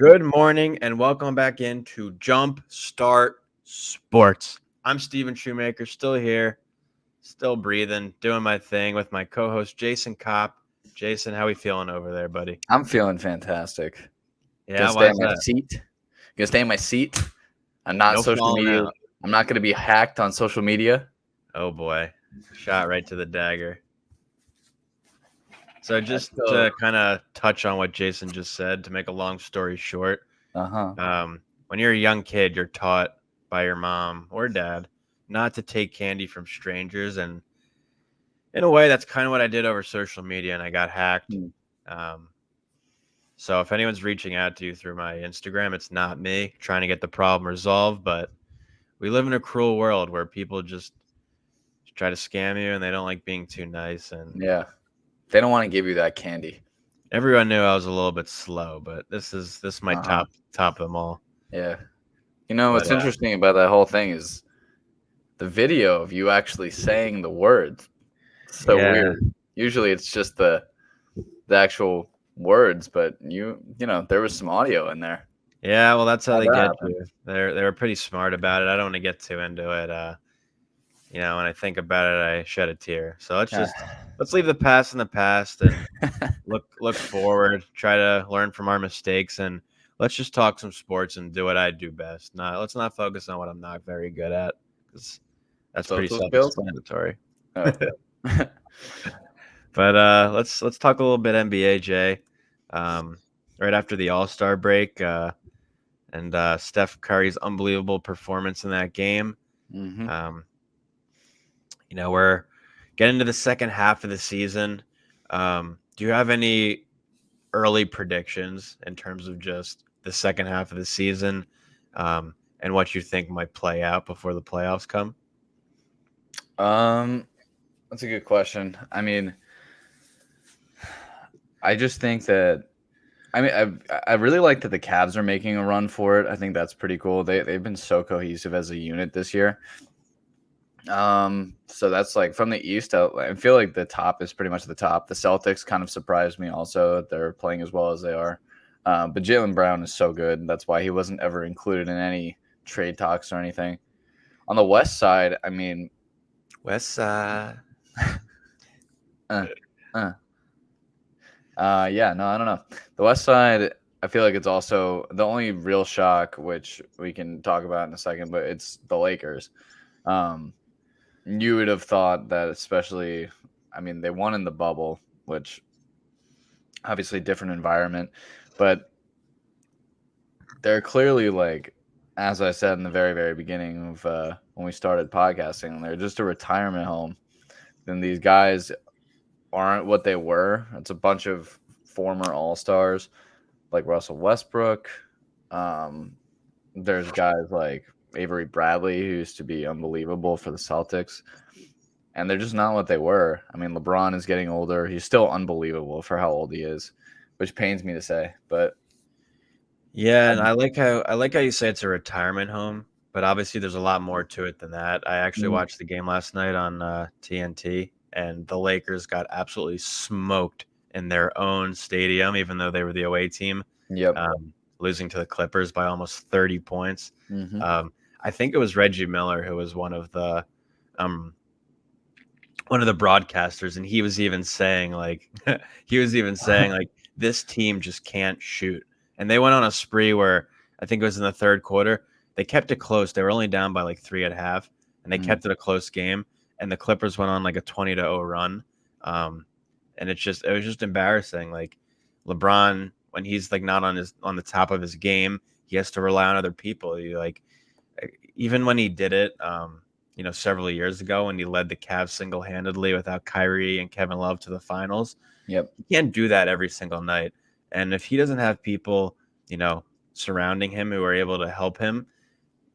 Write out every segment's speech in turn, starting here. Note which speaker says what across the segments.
Speaker 1: Good morning and welcome back into JumpStart Sports. I'm Steven Shoemaker, still here, still breathing, doing my thing with my co-host Jason Kopp. Jason, how we feeling over there, buddy?
Speaker 2: I'm feeling fantastic.
Speaker 1: Yeah,
Speaker 2: Gonna
Speaker 1: why
Speaker 2: stay in
Speaker 1: is
Speaker 2: my
Speaker 1: that?
Speaker 2: seat. Gonna stay in my seat. I'm not
Speaker 1: No
Speaker 2: social
Speaker 1: falling
Speaker 2: media.
Speaker 1: out.
Speaker 2: I'm not gonna be hacked on social media.
Speaker 1: Oh boy, shot right to the dagger. So just
Speaker 2: So,
Speaker 1: to kind of touch on what Jason just said, to make a long story short,
Speaker 2: uh-huh.
Speaker 1: when you're a young kid, you're taught by your mom or dad not to take candy from strangers, and in a way, that's kind of what I did over social media, and I got hacked.
Speaker 2: Hmm.
Speaker 1: Um, so if anyone's reaching out to you through my Instagram, it's not me trying to get the problem resolved, but we live in a cruel world where people just try to scam you, and they don't like being too nice. And
Speaker 2: Yeah. They don't want to give you that candy.
Speaker 1: everyone knew I was a little bit slow, but this is my
Speaker 2: Uh-huh.
Speaker 1: top of them all.
Speaker 2: Yeah.
Speaker 1: But
Speaker 2: What's interesting about that whole thing is the video of you actually saying the words. It's so
Speaker 1: yeah,
Speaker 2: weird. Usually it's just the actual words, but there was some audio in there.
Speaker 1: yeah. Well, that's how
Speaker 2: How'd
Speaker 1: they
Speaker 2: that
Speaker 1: get
Speaker 2: happen?
Speaker 1: you. They were pretty smart about it. I don't want to get too into it. When I think about it, I shed a tear. So let's leave the past in the past and look forward. Try to learn from our mistakes, and let's just talk some sports and do what I do best. Let's not focus on what I'm not very good at, because that's pretty
Speaker 2: Social skills?
Speaker 1: self-explanatory.
Speaker 2: Oh.
Speaker 1: But let's talk a little bit NBA, Jay. Um, right after the All-Star break, and Steph Curry's unbelievable performance in that game.
Speaker 2: Mm-hmm.
Speaker 1: Um, we're getting to the second half of the season. Do you have any early predictions in terms of just the second half of the season, and what you think might play out before the playoffs come?
Speaker 2: That's a good question. I just think that I really like that the Cavs are making a run for it. I think that's pretty cool. They've been so cohesive as a unit this year. So that's like from the East. I feel like the top is pretty much the top. The Celtics kind of surprised me also that they're playing as well as they are. But Jaylen Brown is so good. That's why he wasn't ever included in any trade talks or anything. On the West side,
Speaker 1: West Side.
Speaker 2: uh, uh, yeah, no, I don't know. The West Side, I feel like it's also the only real shock, which we can talk about in a second, but it's the Lakers. You would have thought that, especially, they won in the bubble, which obviously different environment, but they're clearly like, as I said in the very, very beginning of when we started podcasting, they're just a retirement home. Then these guys aren't what they were. It's a bunch of former All-Stars like Russell Westbrook. There's guys like Avery Bradley, who used to be unbelievable for the Celtics, and they're just not what they were. LeBron is getting older. He's still unbelievable for how old he is, which pains me to say. But
Speaker 1: Yeah, and I like how you say it's a retirement home, but obviously there's a lot more to it than that. I actually watched the game last night on TNT, and the Lakers got absolutely smoked in their own stadium, even though they were the away team,
Speaker 2: yep.
Speaker 1: losing to the Clippers by almost 30 points.
Speaker 2: Mm-hmm.
Speaker 1: I think it was Reggie Miller who was um, one of the broadcasters, and he was even saying like this team just can't shoot. And they went on a spree where I think it was in the third quarter. They kept it close. They were only down by like 3 at half, and they kept it a close game. And the Clippers went on like a 20-0 run. And it was just embarrassing. Like LeBron, when he's like not on the top of his game, he has to rely on other people. Even when he did it, several years ago when he led the Cavs single-handedly without Kyrie and Kevin Love to the finals.
Speaker 2: Yep.
Speaker 1: He can't do that every single night. And if he doesn't have people, surrounding him who are able to help him,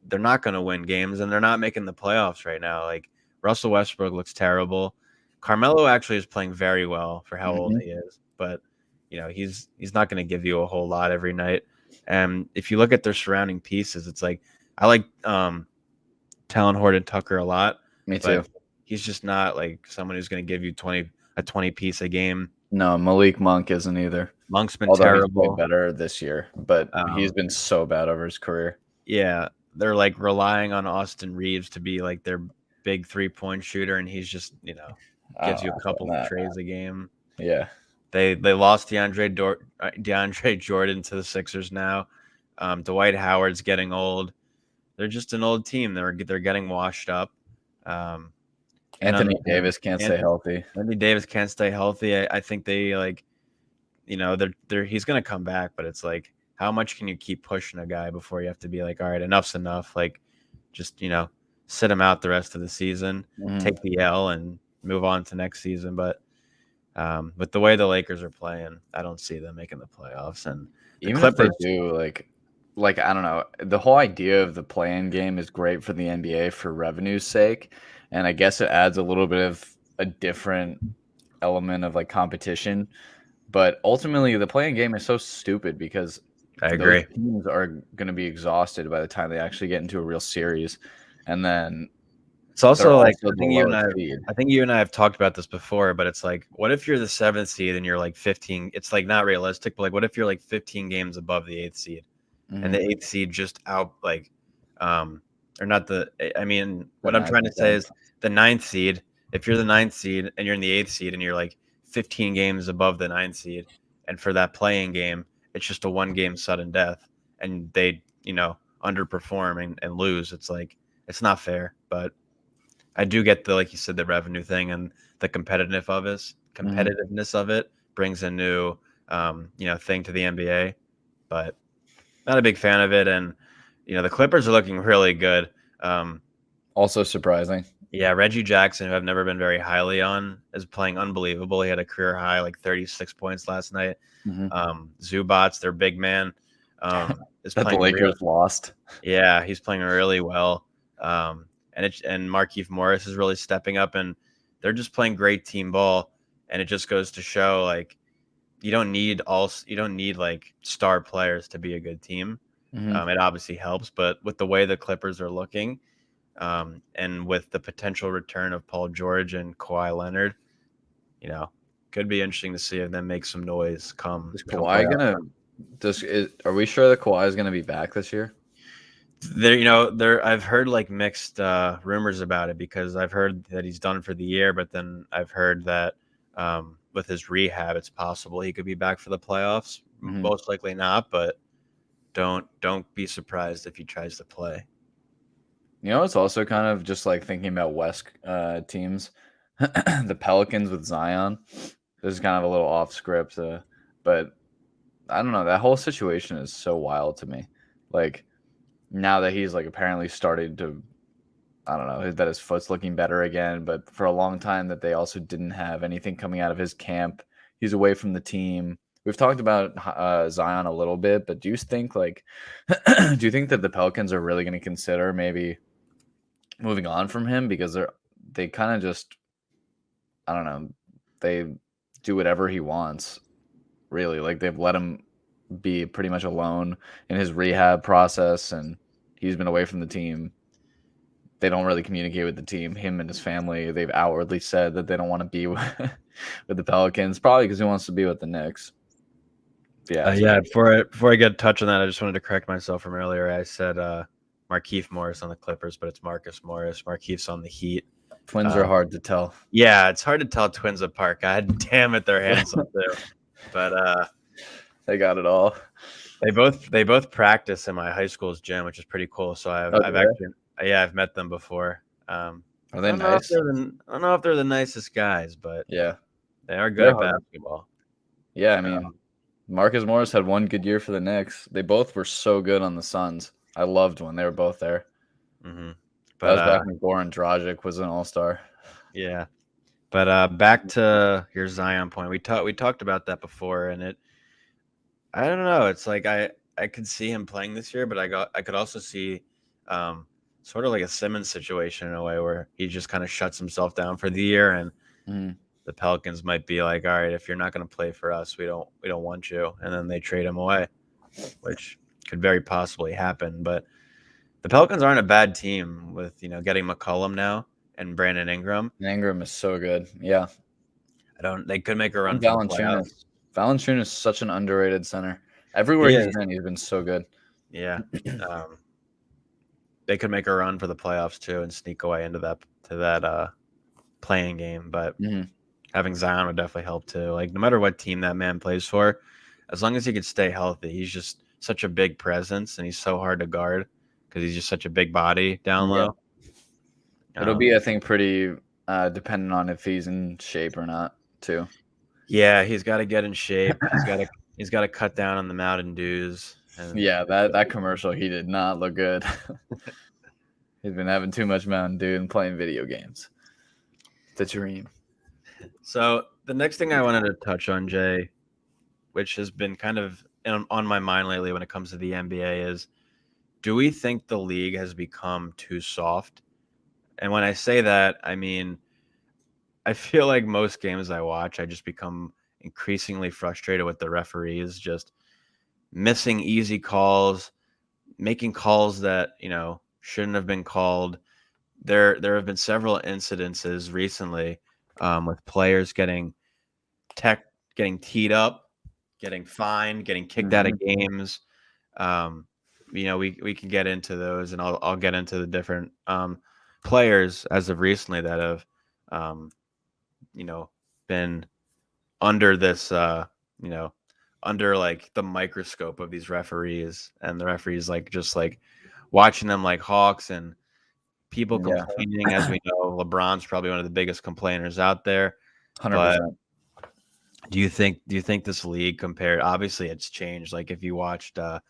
Speaker 1: they're not going to win games, and they're not making the playoffs right now. Like Russell Westbrook looks terrible. Carmelo actually is playing very well for how old he is, but he's not going to give you a whole lot every night. And if you look at their surrounding pieces, it's like I like Talon Horton Tucker a lot.
Speaker 2: Me
Speaker 1: But
Speaker 2: too.
Speaker 1: he's just not like someone who's going to give you a 20 piece a game.
Speaker 2: No, Malik Monk isn't either.
Speaker 1: Monk's been
Speaker 2: Although he's played
Speaker 1: terrible.
Speaker 2: better this year, but he's
Speaker 1: Um,
Speaker 2: been so bad over his career.
Speaker 1: yeah, they're like relying on Austin Reeves to be like their big 3-point shooter, and he's just gives you a couple trays a game.
Speaker 2: Yeah.
Speaker 1: They lost DeAndre Jordan to the Sixers now. Dwight Howard's getting old. They're just an old team. They're getting washed up.
Speaker 2: Anthony Davis can't stay healthy.
Speaker 1: Anthony Davis can't stay healthy. I think they they're he's gonna come back, but it's like, how much can you keep pushing a guy before you have to be like, all right, enough's enough. Like, just sit him out the rest of the season, take the L, and move on to next season. But with the way the Lakers are playing, I don't see them making the playoffs. And the
Speaker 2: even
Speaker 1: Clippers,
Speaker 2: if they do, like I don't know, the whole idea of the play-in game is great for the NBA for revenue's sake, and I guess it adds a little bit of a different element of like competition. But ultimately, the play-in game is so stupid because
Speaker 1: I agree.
Speaker 2: those teams are going to be exhausted by the time they actually get into a real series, and then
Speaker 1: it's also like,
Speaker 2: I think
Speaker 1: you and I have talked about this before, but it's like, what if you're the 7th seed and you're like 15? It's like not realistic, but like, what if you're like 15 games above the 8th seed, and the 8th seed just out or not the? I mean, what I'm trying to say is the 9th seed. If you're the 9th seed and you're in the 8th seed and you're like 15 games above the 9th seed, and for that playing game, it's just a 1-game sudden death, and they underperform and lose. It's like, it's not fair, but I do get the, like you said, the revenue thing and the competitiveness of it brings a new thing to the NBA, but not a big fan of it. And the Clippers are looking really good.
Speaker 2: Also surprising.
Speaker 1: Yeah, Reggie Jackson, who I've never been very highly on, is playing unbelievable. He had a career high, like 36 points last night. Zubats, their big man, is
Speaker 2: that
Speaker 1: playing.
Speaker 2: The Lakers lost.
Speaker 1: Yeah, he's playing really well. And Markieff Morris is really stepping up, and they're just playing great team ball. And it just goes to show, like, you don't need like star players to be a good team. It obviously helps, but with the way the Clippers are looking, and with the potential return of Paul George and Kawhi Leonard, could be interesting to see if them make some noise come.
Speaker 2: Is Kawhi are we sure that Kawhi is gonna be back this year?
Speaker 1: I've heard like mixed rumors about it, because I've heard that he's done for the year, but then I've heard that with his rehab, it's possible he could be back for the playoffs. Most likely not, but don't be surprised if he tries to play.
Speaker 2: It's also kind of just like thinking about West teams, the Pelicans with Zion. This is kind of a little off script, but I don't know. That whole situation is so wild to me. Like, now that he's like apparently started to, I don't know, that his foot's looking better again, but for a long time that they also didn't have anything coming out of his camp. He's away from the team. We've talked about Zion a little bit, but do you think do you think that the Pelicans are really going to consider maybe moving on from him, because they kind of just, I don't know, they do whatever he wants, really. Like, they've let him be pretty much alone in his rehab process, and he's been away from the team. They don't really communicate with the team. Him and his family, they've outwardly said that they don't want to be with the Pelicans, probably because he wants to be with the Knicks.
Speaker 1: Yeah. Before I get a touch on that, I just wanted to correct myself from earlier. I said Markieff Morris on the Clippers, but it's Marcus Morris. Markieff's on the Heat.
Speaker 2: Twins are hard to tell.
Speaker 1: Yeah, it's hard to tell twins apart. God damn it, they're handsome too. But
Speaker 2: they got it all.
Speaker 1: They both practice in my high school's gym, which is pretty cool. So I've met them before. Are
Speaker 2: they nice?
Speaker 1: I don't know if they're the nicest guys, but
Speaker 2: yeah,
Speaker 1: they are good at basketball.
Speaker 2: Yeah, I mean, Marcus Morris had one good year for the Knicks. They both were so good on the Suns. I loved when they were both there. But that was back when Goran Dragic was an all-star.
Speaker 1: Yeah. But back to your Zion point. We talked about that before, and I don't know. It's like I could see him playing this year, but I could also see sort of like a Simmons situation in a way, where he just kind of shuts himself down for the year, and the Pelicans might be like, all right, if you're not going to play for us, we don't want you, and then they trade him away, which could very possibly happen. But the Pelicans aren't a bad team with getting McCollum now and Brandon Ingram.
Speaker 2: Ingram is so good. Yeah.
Speaker 1: They could make a run
Speaker 2: And
Speaker 1: for the playoffs.
Speaker 2: Valanciunas. Valanciunas is such an underrated center. Everywhere
Speaker 1: He
Speaker 2: he's
Speaker 1: is.
Speaker 2: been so good.
Speaker 1: Yeah. Um, they could make a run for the playoffs too and sneak away into that playing game. But
Speaker 2: Mhm.
Speaker 1: having Zion would definitely help too. Like no matter what team that man plays for, as long as he could stay healthy, he's just such a big presence and he's so hard to guard because he's just such a big body down
Speaker 2: Yeah.
Speaker 1: low.
Speaker 2: It'll be, I think, pretty dependent on if he's in shape or not, too.
Speaker 1: Yeah, he's got to get in shape. He's got to cut down on the Mountain Dews. And
Speaker 2: Yeah, that commercial, he did not look good. He's been having too much Mountain Dew and playing video games. The dream.
Speaker 1: so the next thing I wanted to touch on, Jay, which has been kind of on my mind lately when it comes to the NBA, is do we think the league has become too soft? And when I say that, I mean I feel like most games I watch, I just become increasingly frustrated with the referees just missing easy calls, making calls that, shouldn't have been called. There have been several incidences recently with players tech getting teed up, getting fined, getting kicked out of
Speaker 2: Mhm.
Speaker 1: games. We can get into those, and I'll get into the different players as of recently that have um, been under this you know under like the microscope of these referees, and the referees like just like watching them like hawks, and people
Speaker 2: Yeah,
Speaker 1: complaining. As we know, LeBron's probably one of the biggest complainers out there. But
Speaker 2: 100%.
Speaker 1: do you think this league compared, obviously it's changed, like if you watched the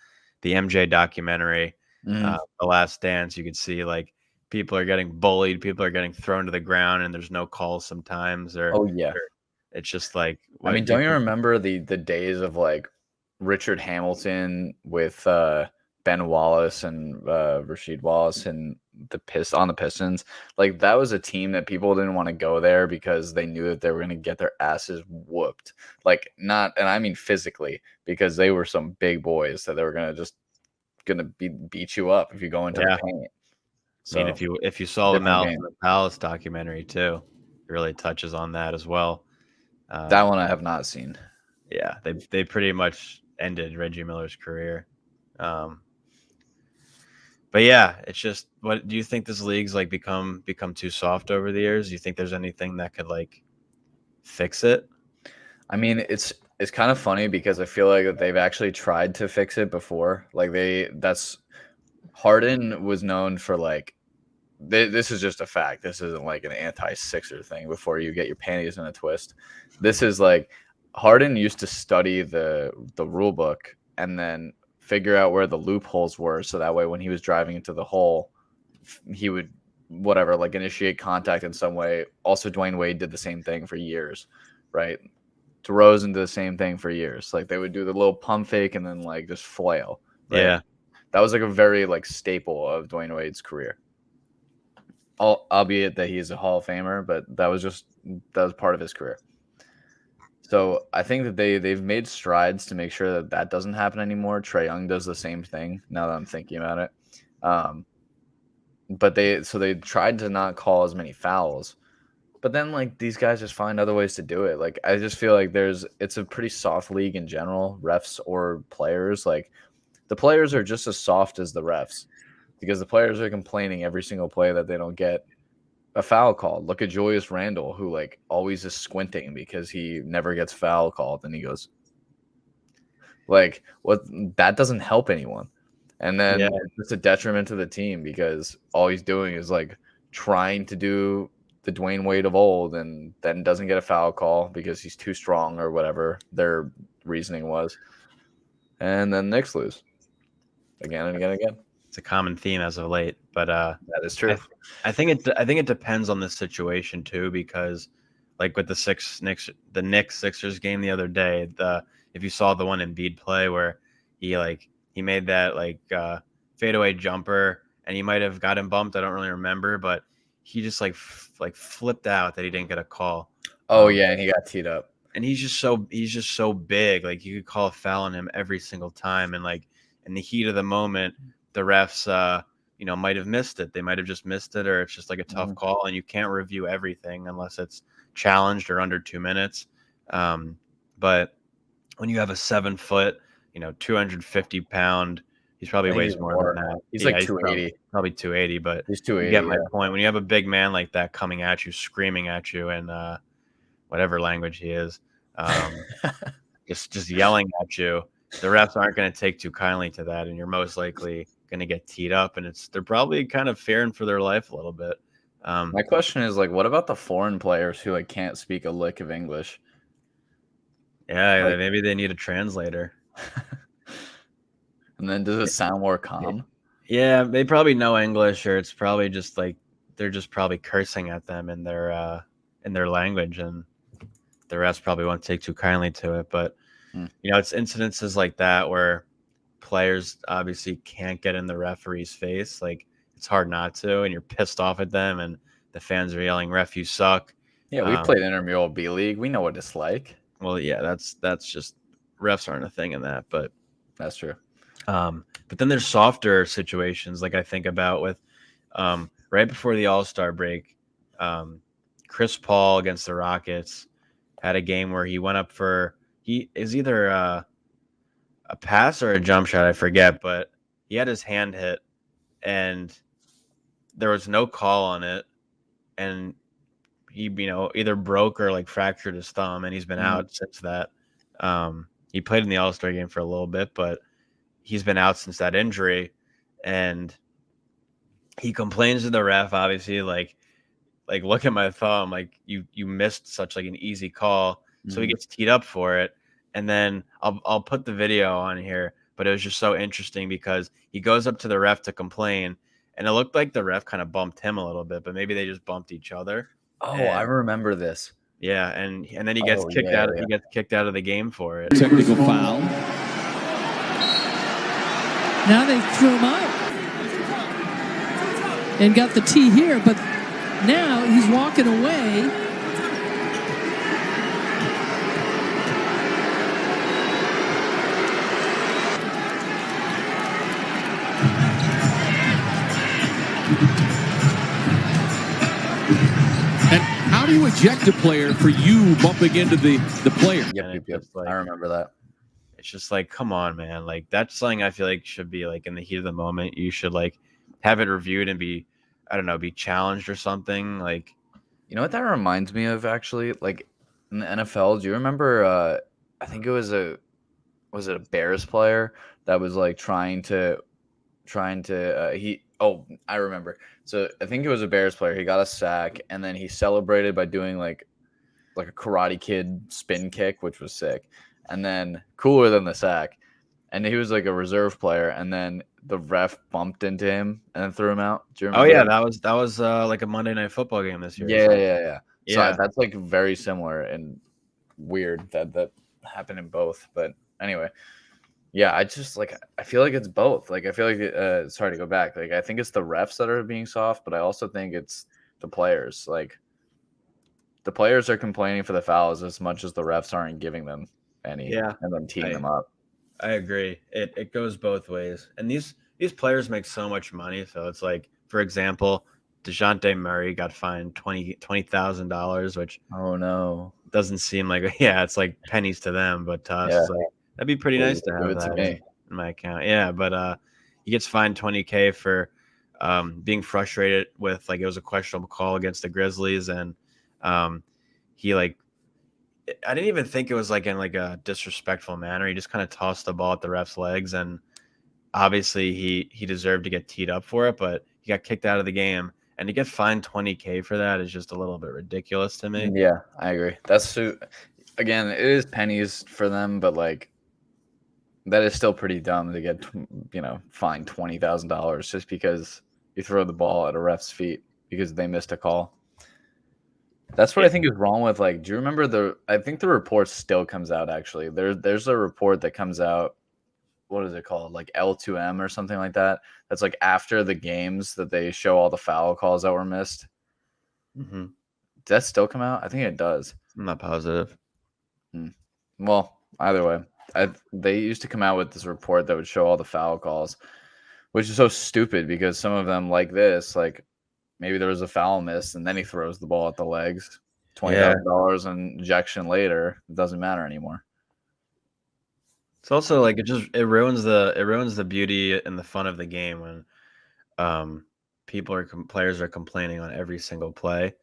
Speaker 1: MJ documentary,
Speaker 2: Mhm.
Speaker 1: The Last Dance, you could see like people are getting bullied, people are getting thrown to the ground, and there's no calls sometimes, or
Speaker 2: Oh, yeah.
Speaker 1: it's just like,
Speaker 2: I mean,
Speaker 1: what do you
Speaker 2: don't you
Speaker 1: think?
Speaker 2: remember the days of, like, Richard Hamilton with, Ben Wallace and, Rasheed Wallace and on the Pistons? Like, that was a team that people didn't wanna go there because they knew that they were gonna get their asses whooped. Like, not and I mean physically, because they were some big boys that they were gonna beat you up if you go into the
Speaker 1: Yeah,
Speaker 2: paint.
Speaker 1: I mean,
Speaker 2: So,
Speaker 1: if you saw the
Speaker 2: different
Speaker 1: Malice
Speaker 2: game.
Speaker 1: in the Palace documentary too, it really touches on that as well.
Speaker 2: That
Speaker 1: um
Speaker 2: one I have not seen.
Speaker 1: yeah, they pretty much ended Reggie Miller's career. um But yeah, it's just, what do you think this league's like become too soft over the years? Do you think there's anything that could like fix it?
Speaker 2: I mean, it's kind of funny because I feel like that they've actually tried to fix it before. Like that's Harden was known for like this is just a fact. This isn't like an anti-Sixer thing before you get your panties in a twist. This is like Harden used to study the rule book and then figure out where the loopholes were so that way when he was driving into the hole, he would whatever like initiate contact in some way. Also, Dwayne Wade did the same thing for years, right? DeRozan did the same thing for years. Like they would do the little pump fake and then like just flail, right?
Speaker 1: Yeah,
Speaker 2: That was like a very like staple of Dwayne Wade's career. Albeit that he's a Hall of Famer, but that was part of his career. So I think that they've made strides to make sure that that doesn't happen anymore. Trae Young does the same thing. Now that I'm thinking about it, um, but they tried to not call as many fouls. But then like these guys just find other ways to do it. Like I just feel like it's a pretty soft league in general, refs or players. Like the players are just as soft as the refs because the players are complaining every single play that they don't get a foul called. Look at Julius Randle, who like always is squinting because he never gets foul called, and he goes like, "What? That doesn't help anyone." And
Speaker 1: yeah,
Speaker 2: then it's just a detriment to the team because all he's doing is like trying to do the Dwayne Wade of old, and then doesn't get a foul call because he's too strong or whatever their reasoning was, and then Knicks lose again and again and again.
Speaker 1: it's a common theme as of late. But
Speaker 2: That is
Speaker 1: I
Speaker 2: true.
Speaker 1: th- I think it depends on the situation too, because like with the Knicks Sixers game the other day, the if you saw the one Embiid play where he made that like fadeaway jumper, and he might have got him bumped. I don't really remember, but he just like flipped out that he didn't get a call.
Speaker 2: Oh
Speaker 1: Um,
Speaker 2: yeah, and he got teed up.
Speaker 1: and he's just so big. Like you could call a foul on him every single time, and like in the heat of the moment, the refs might have missed it. They might have just missed it, or it's just like a tough
Speaker 2: Mhm.
Speaker 1: call, and you can't review everything unless it's challenged or under 2 minutes. But when you have a 7 foot, 250 pound, he's probably
Speaker 2: I think
Speaker 1: weighs
Speaker 2: he's
Speaker 1: more
Speaker 2: more.
Speaker 1: than that.
Speaker 2: He's
Speaker 1: Yeah,
Speaker 2: like
Speaker 1: he's
Speaker 2: 280.
Speaker 1: probably 280, but
Speaker 2: He's
Speaker 1: you
Speaker 2: 280.
Speaker 1: get my point. When you have a big man like that coming at you, screaming at you in whatever language he is, just yelling at you, the refs aren't going to take too kindly to that, and you're most likely going to get teed up, and they're probably kind of fearing for their life a little bit.
Speaker 2: My question is like, what about the foreign players who like can't speak a lick of English?
Speaker 1: Yeah, maybe they need a translator.
Speaker 2: And then does it sound more calm?
Speaker 1: Yeah, they probably know English, or it's probably just like they're just probably cursing at them in their language, and the refs probably won't take too kindly to it. But it's incidences like that where players obviously can't get in the referee's face. Like, it's hard not to, and you're pissed off at them, and the fans are yelling, "Ref, you suck."
Speaker 2: Yeah, we played intramural B League. We know what it's like.
Speaker 1: Well, yeah, that's just refs aren't a thing in that, but
Speaker 2: that's true.
Speaker 1: But then there's softer situations, like I think about with right before the All-Star break, Chris Paul against the Rockets had a game where he went up for he is either a pass or a jump shot, I forget, but he had his hand hit and there was no call on it, and he either broke or like fractured his thumb, and he's been out since that. He played in the All-Star game for a little bit, but he's been out since that injury, and he complains to the ref, obviously, like look at my thumb, like you missed such like an easy call. So he gets teed up for it, and then I'll put the video on here, but it was just so interesting because he goes up to the ref to complain, and it looked like the ref kind of bumped him a little bit, but maybe they just bumped each other.
Speaker 2: I remember this.
Speaker 1: Yeah, and then he gets kicked out. Yeah. He gets kicked out of the game for it.
Speaker 3: Technical foul.
Speaker 4: Now they threw him out and got the tee here, but now he's walking away.
Speaker 3: And how do you eject a player for you bumping into the player?
Speaker 2: Yep. I remember that.
Speaker 1: It's just like, come on, man. Like, that's something I feel like should be like in the heat of the moment. You should like have it reviewed and be challenged or something. Like,
Speaker 2: you know what that reminds me of actually? Like in the NFL, do you remember I think it was a Bears player that was like trying to I remember. So I think it was a Bears player. He got a sack and then he celebrated by doing like a Karate Kid spin kick, which was sick. And then cooler than the sack. And he was like a reserve player, and then the ref bumped into him and then threw him out. Do you remember?
Speaker 1: Oh yeah, that was like a Monday Night Football game this year.
Speaker 2: Yeah. So that's like very similar and weird that happened in both. But anyway, yeah, I feel like it's both. Like I feel like sorry to go back. Like I think it's the refs that are being soft, but I also think it's the players. Like the players are complaining for the fouls as much as the refs aren't giving them any.
Speaker 1: Yeah,
Speaker 2: and then teeing them up.
Speaker 1: I agree. It goes both ways. And these players make so much money. So it's like, for example, DeJounte Murray got fined $20,000, which doesn't seem like it's like pennies to them, but to us, it's like, that'd be pretty nice to have that in my account. Yeah, but he gets fined $20K for being frustrated with like it was a questionable call against the Grizzlies, and he like. I didn't even think it was like in like a disrespectful manner. He just kind of tossed the ball at the ref's legs, and obviously he deserved to get teed up for it, but he got kicked out of the game, and to get fined $20K for that is just a little bit ridiculous to me.
Speaker 2: Yeah, I agree. That's again, it is pennies for them, but like that is still pretty dumb to get fined $20,000 just because you throw the ball at a ref's feet because they missed a call. That's what I think is wrong with like. Do you remember I think the report still comes out actually. There's a report that comes out. What is it called? Like L2M or something like that. That's like after the games that they show all the foul calls that were missed.
Speaker 1: Mm-hmm.
Speaker 2: Does that still come out? I think it does.
Speaker 1: I'm not positive.
Speaker 2: Well, either way, they used to come out with this report that would show all the foul calls, which is so stupid because some of them like this, like. Maybe there was a foul miss, and then he throws the ball at the legs. $20,000 in injection later, it doesn't matter anymore.
Speaker 1: It's also like it ruins the beauty and the fun of the game when players are complaining on every single play.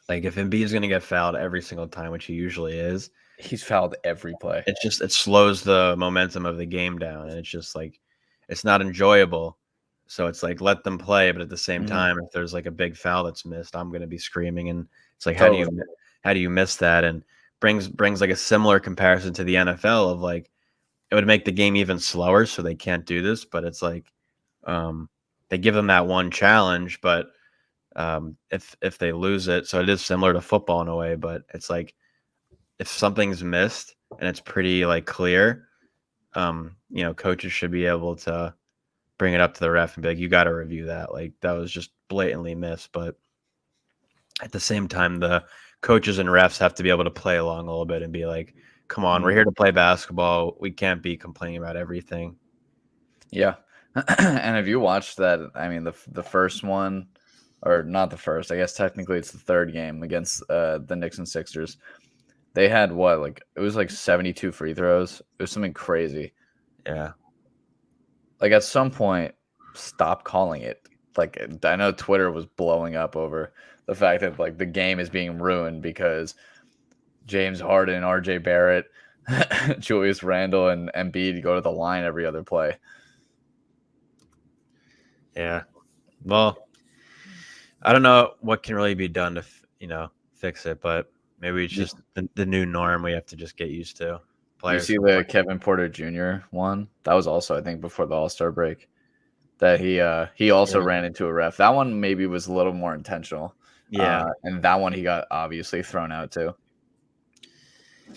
Speaker 1: Like if Embiid is going to get fouled every single time, which he usually is,
Speaker 2: he's fouled every play.
Speaker 1: It slows the momentum of the game down, and it's just like it's not enjoyable. So it's like let them play, but at the same time, if there's like a big foul that's missed, I'm going to be screaming, and it's like how do you miss that? And brings like a similar comparison to the NFL of like it would make the game even slower, so they can't do this. But it's like they give them that one challenge, but if they lose it, so it is similar to football in a way, but it's like if something's missed and it's pretty like clear, coaches should be able to bring it up to the ref and be like, you got to review that. Like that was just blatantly missed. But at the same time, the coaches and refs have to be able to play along a little bit and be like, come on, we're here to play basketball. We can't be complaining about everything.
Speaker 2: Yeah. And have you watched that? I mean, the first one, or not the first, I guess technically it's the third game against the Knicks and Sixers. They had it was like 72 free throws. It was something crazy.
Speaker 1: Yeah.
Speaker 2: Like at some point, stop calling it. Like I know Twitter was blowing up over the fact that like the game is being ruined because James Harden, RJ Barrett, Julius Randle, and Embiid go to the line every other play.
Speaker 1: Yeah. Well, I don't know what can really be done to fix it, but maybe it's just the new norm we have to just get used to.
Speaker 2: Players. You see the Kevin Porter Jr. one? That was also, I think, before the All-Star break. That he also ran into a ref. That one maybe was a little more intentional.
Speaker 1: Yeah.
Speaker 2: And that one he got obviously thrown out too.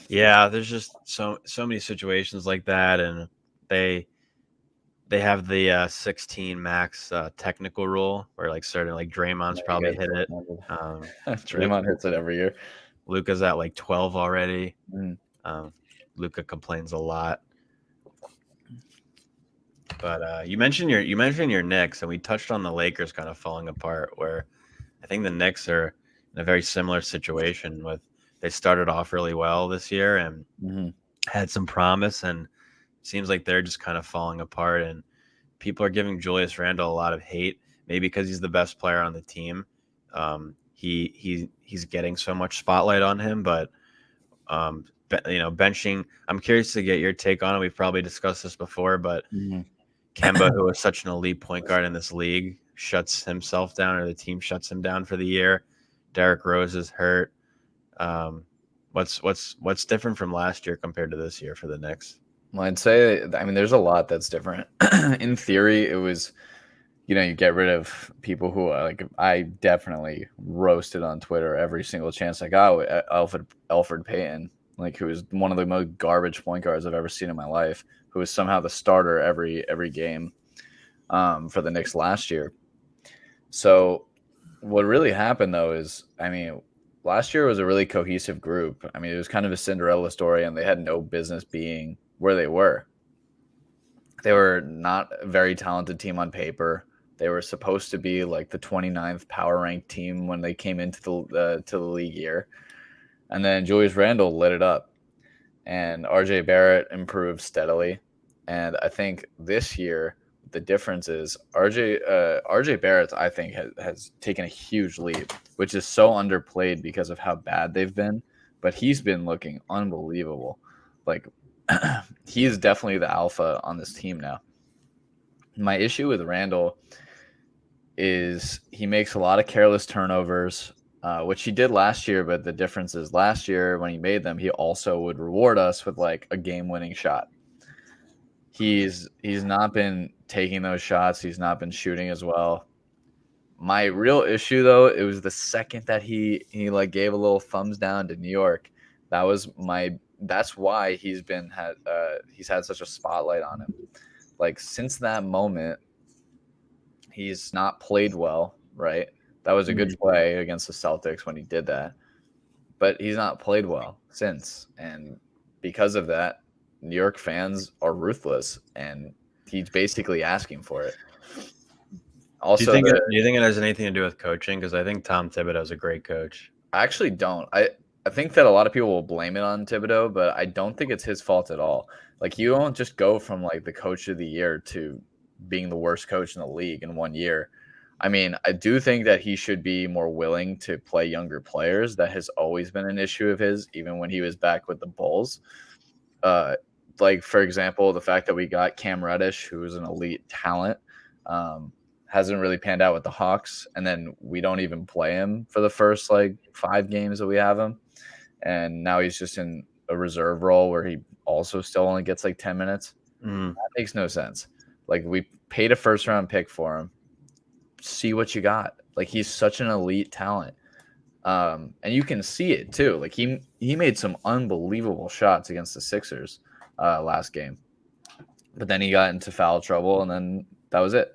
Speaker 1: Yeah, there's just so many situations like that, and they have the 16 max technical rule where like certain like Draymond's probably hit it.
Speaker 2: Draymond hits it every year.
Speaker 1: Luka's at like 12 already. Luka complains a lot. But you mentioned your Knicks, and we touched on the Lakers kind of falling apart. Where I think the Knicks are in a very similar situation. With they started off really well this year and had some promise, and seems like they're just kind of falling apart. And people are giving Julius Randle a lot of hate, maybe because he's the best player on the team. He's getting so much spotlight on him, but benching. I'm curious to get your take on it. We've probably discussed this before, but Kemba, who is such an elite point guard in this league, shuts himself down, or the team shuts him down for the year. Derrick Rose is hurt. What's different from last year compared to this year for the Knicks?
Speaker 2: Well, I'd say, I mean, there's a lot that's different. In theory, it was, you get rid of people who I definitely roasted on Twitter every single chance I got with Elfrid Payton, who was one of the most garbage point guards I've ever seen in my life, who was somehow the starter every game for the Knicks last year. So what really happened, though, is, I mean, last year was a really cohesive group. I mean, it was kind of a Cinderella story, and they had no business being where they were. They were not a very talented team on paper. They were supposed to be like the 29th power ranked team when they came into the league year. And then Julius Randle lit it up, and RJ Barrett improved steadily. And I think this year the difference is RJ Barrett, I think, has taken a huge leap, which is so underplayed because of how bad they've been. But he's been looking unbelievable. He is definitely the alpha on this team now. My issue with Randle is he makes a lot of careless turnovers, which he did last year. But the difference is last year when he made them, he also would reward us with a game-winning shot. He's not been taking those shots. He's not been shooting as well. My real issue, though, it was the second that he gave a little thumbs down to New York. That's why he's had such a spotlight on him. Since that moment, he's not played well, right? That was a good play against the Celtics when he did that. But he's not played well since. And because of that, New York fans are ruthless, and he's basically asking for it. Also,
Speaker 1: do you think it has anything to do with coaching? Because I think Tom Thibodeau is a great coach.
Speaker 2: I actually don't. I think that a lot of people will blame it on Thibodeau, but I don't think it's his fault at all. Like, you don't just go from like the coach of the year to being the worst coach in the league in 1 year. I mean, I do think that he should be more willing to play younger players. That has always been an issue of his, even when he was back with the Bulls. Uh, like, for example, the fact that we got Cam Reddish, who is an elite talent, hasn't really panned out with the Hawks, and then we don't even play him for the first like 5 games that we have him, and now he's just in a reserve role where he also still only gets like 10 minutes.
Speaker 1: Mm.
Speaker 2: That makes no sense. Like, we paid a first round pick for him. See what you got. Like, he's such an elite talent. And you can see it too. Like, he made some unbelievable shots against the Sixers last game. But then he got into foul trouble, and then that was it.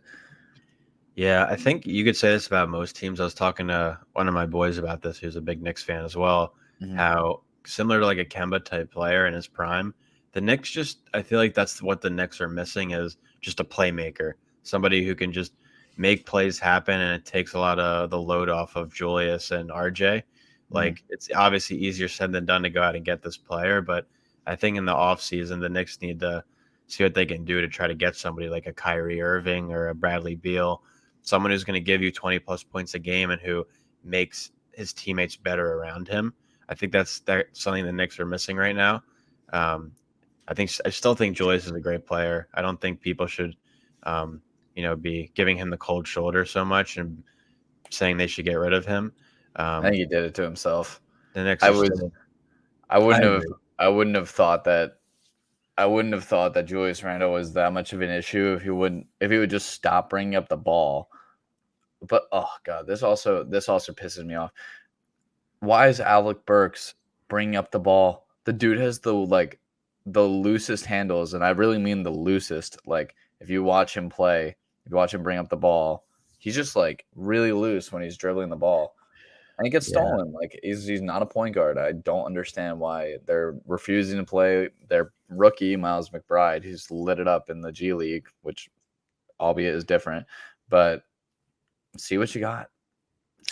Speaker 1: Yeah, I think you could say this about most teams. I was talking to one of my boys about this, who's a big Knicks fan as well, how similar to like a Kemba type player in his prime, the Knicks just, I feel like that's what the Knicks are missing, is just a playmaker, somebody who can just make plays happen, and it takes a lot of the load off of Julius and RJ. Like, it's obviously easier said than done to go out and get this player, but I think in the offseason, the Knicks need to see what they can do to try to get somebody like a Kyrie Irving or a Bradley Beal, someone who's going to give you 20 plus points a game and who makes his teammates better around him. I think that's something the Knicks are missing right now. I still think Julius is a great player. I don't think people should, be giving him the cold shoulder so much and saying they should get rid of him.
Speaker 2: I think he did it to himself.
Speaker 1: The Knicks.
Speaker 2: I wouldn't have thought that. I wouldn't have thought that Julius Randle was that much of an issue if he would just stop bringing up the ball. But oh god, this also pisses me off. Why is Alec Burks bringing up the ball? The dude has the loosest handles, and I really mean the loosest. Like, if you watch him play, if you watch him bring up the ball, he's just like really loose when he's dribbling the ball. And he gets stolen. Like, he's not a point guard. I don't understand why they're refusing to play their rookie, Miles McBride, who's lit it up in the G League, which albeit is different. But see what you got.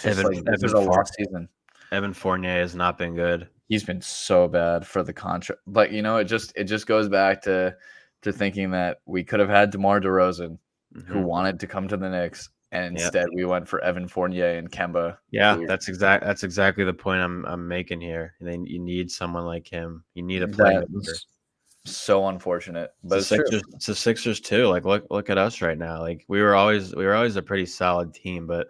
Speaker 2: This is a lost season.
Speaker 1: Evan Fournier has not been good.
Speaker 2: He's been so bad for the contract. But, it just goes back to thinking that we could have had DeMar DeRozan, who wanted to come to the Knicks. And instead, we went for Evan Fournier and Kemba.
Speaker 1: Yeah, that's exactly the point I'm making here. And you need someone like him. You need a playmaker.
Speaker 2: So unfortunate, but
Speaker 1: it's the Sixers too. Like, look at us right now. Like, we were always a pretty solid team, but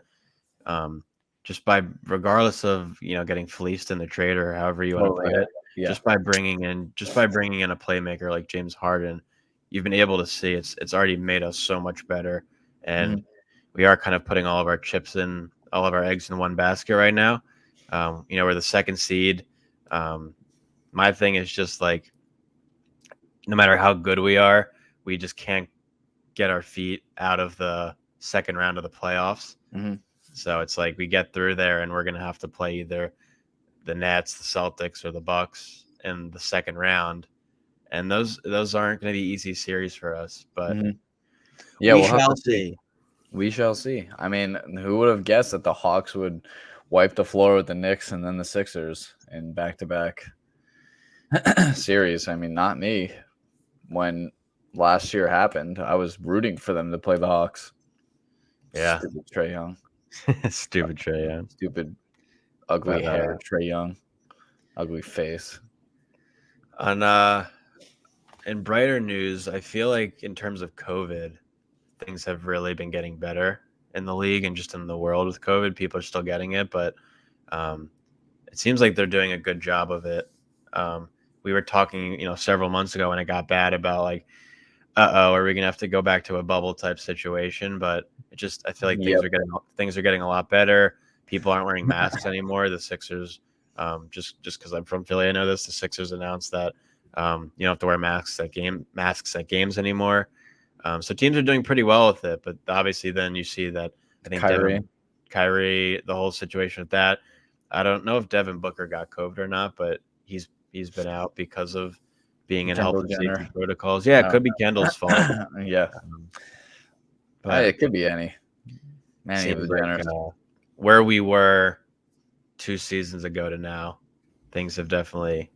Speaker 1: just by, regardless of getting fleeced in the trade or however you want to put it, just by bringing in a playmaker like James Harden, you've been able to see it's already made us so much better. And we are kind of putting all of our eggs in one basket right now. We're the second seed. My thing is just like, no matter how good we are, we just can't get our feet out of the second round of the playoffs. So it's like we get through there and we're going to have to play either the Nets, the Celtics, or the Bucks in the second round. And those aren't going to be easy series for us, but we shall see.
Speaker 2: We shall see. I mean, who would have guessed that the Hawks would wipe the floor with the Knicks and then the Sixers in back-to-back series? I mean, not me. When last year happened, I was rooting for them to play the Hawks.
Speaker 1: Yeah.
Speaker 2: Stupid Trae Young.
Speaker 1: Stupid Trae Young.
Speaker 2: Stupid, ugly hair Trae Young. Ugly face.
Speaker 1: In brighter news, I feel like in terms of COVID, things have really been getting better in the league and just in the world with COVID. People are still getting it, but it seems like they're doing a good job of it. We were talking, several months ago when it got bad about like, are we gonna have to go back to a bubble type situation? But I feel like things are getting a lot better. People aren't wearing masks anymore. The Sixers, just because I'm from Philly, I know this. The Sixers announced that you don't have to wear masks at games anymore. So teams are doing pretty well with it. But obviously, then you see that I think Kyrie, the whole situation with that. I don't know if Devin Booker got COVID or not, but he's been out because of being in health and safety protocols. Yeah, it could be Kendall's fault.
Speaker 2: But it could be any. Man, he was
Speaker 1: seems like
Speaker 2: generous.
Speaker 1: where we were 2 seasons ago to now, things have definitely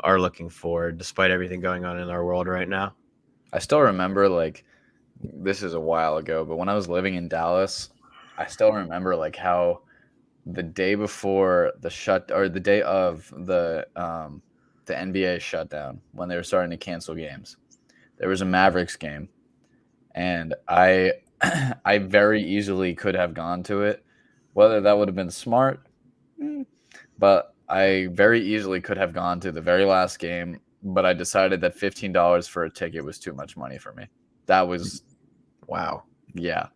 Speaker 1: are looking forward despite everything going on in our world right now.
Speaker 2: I still remember, like, this is a while ago, but when I was living in Dallas, I still remember like how the day before the day of the NBA shutdown, when they were starting to cancel games, there was a Mavericks game, and I I very easily could have gone to it. Whether that would have been smart, but I very easily could have gone to the very last game, but I decided that $15 for a ticket was too much money for me. That was
Speaker 1: Wow.
Speaker 2: yeah.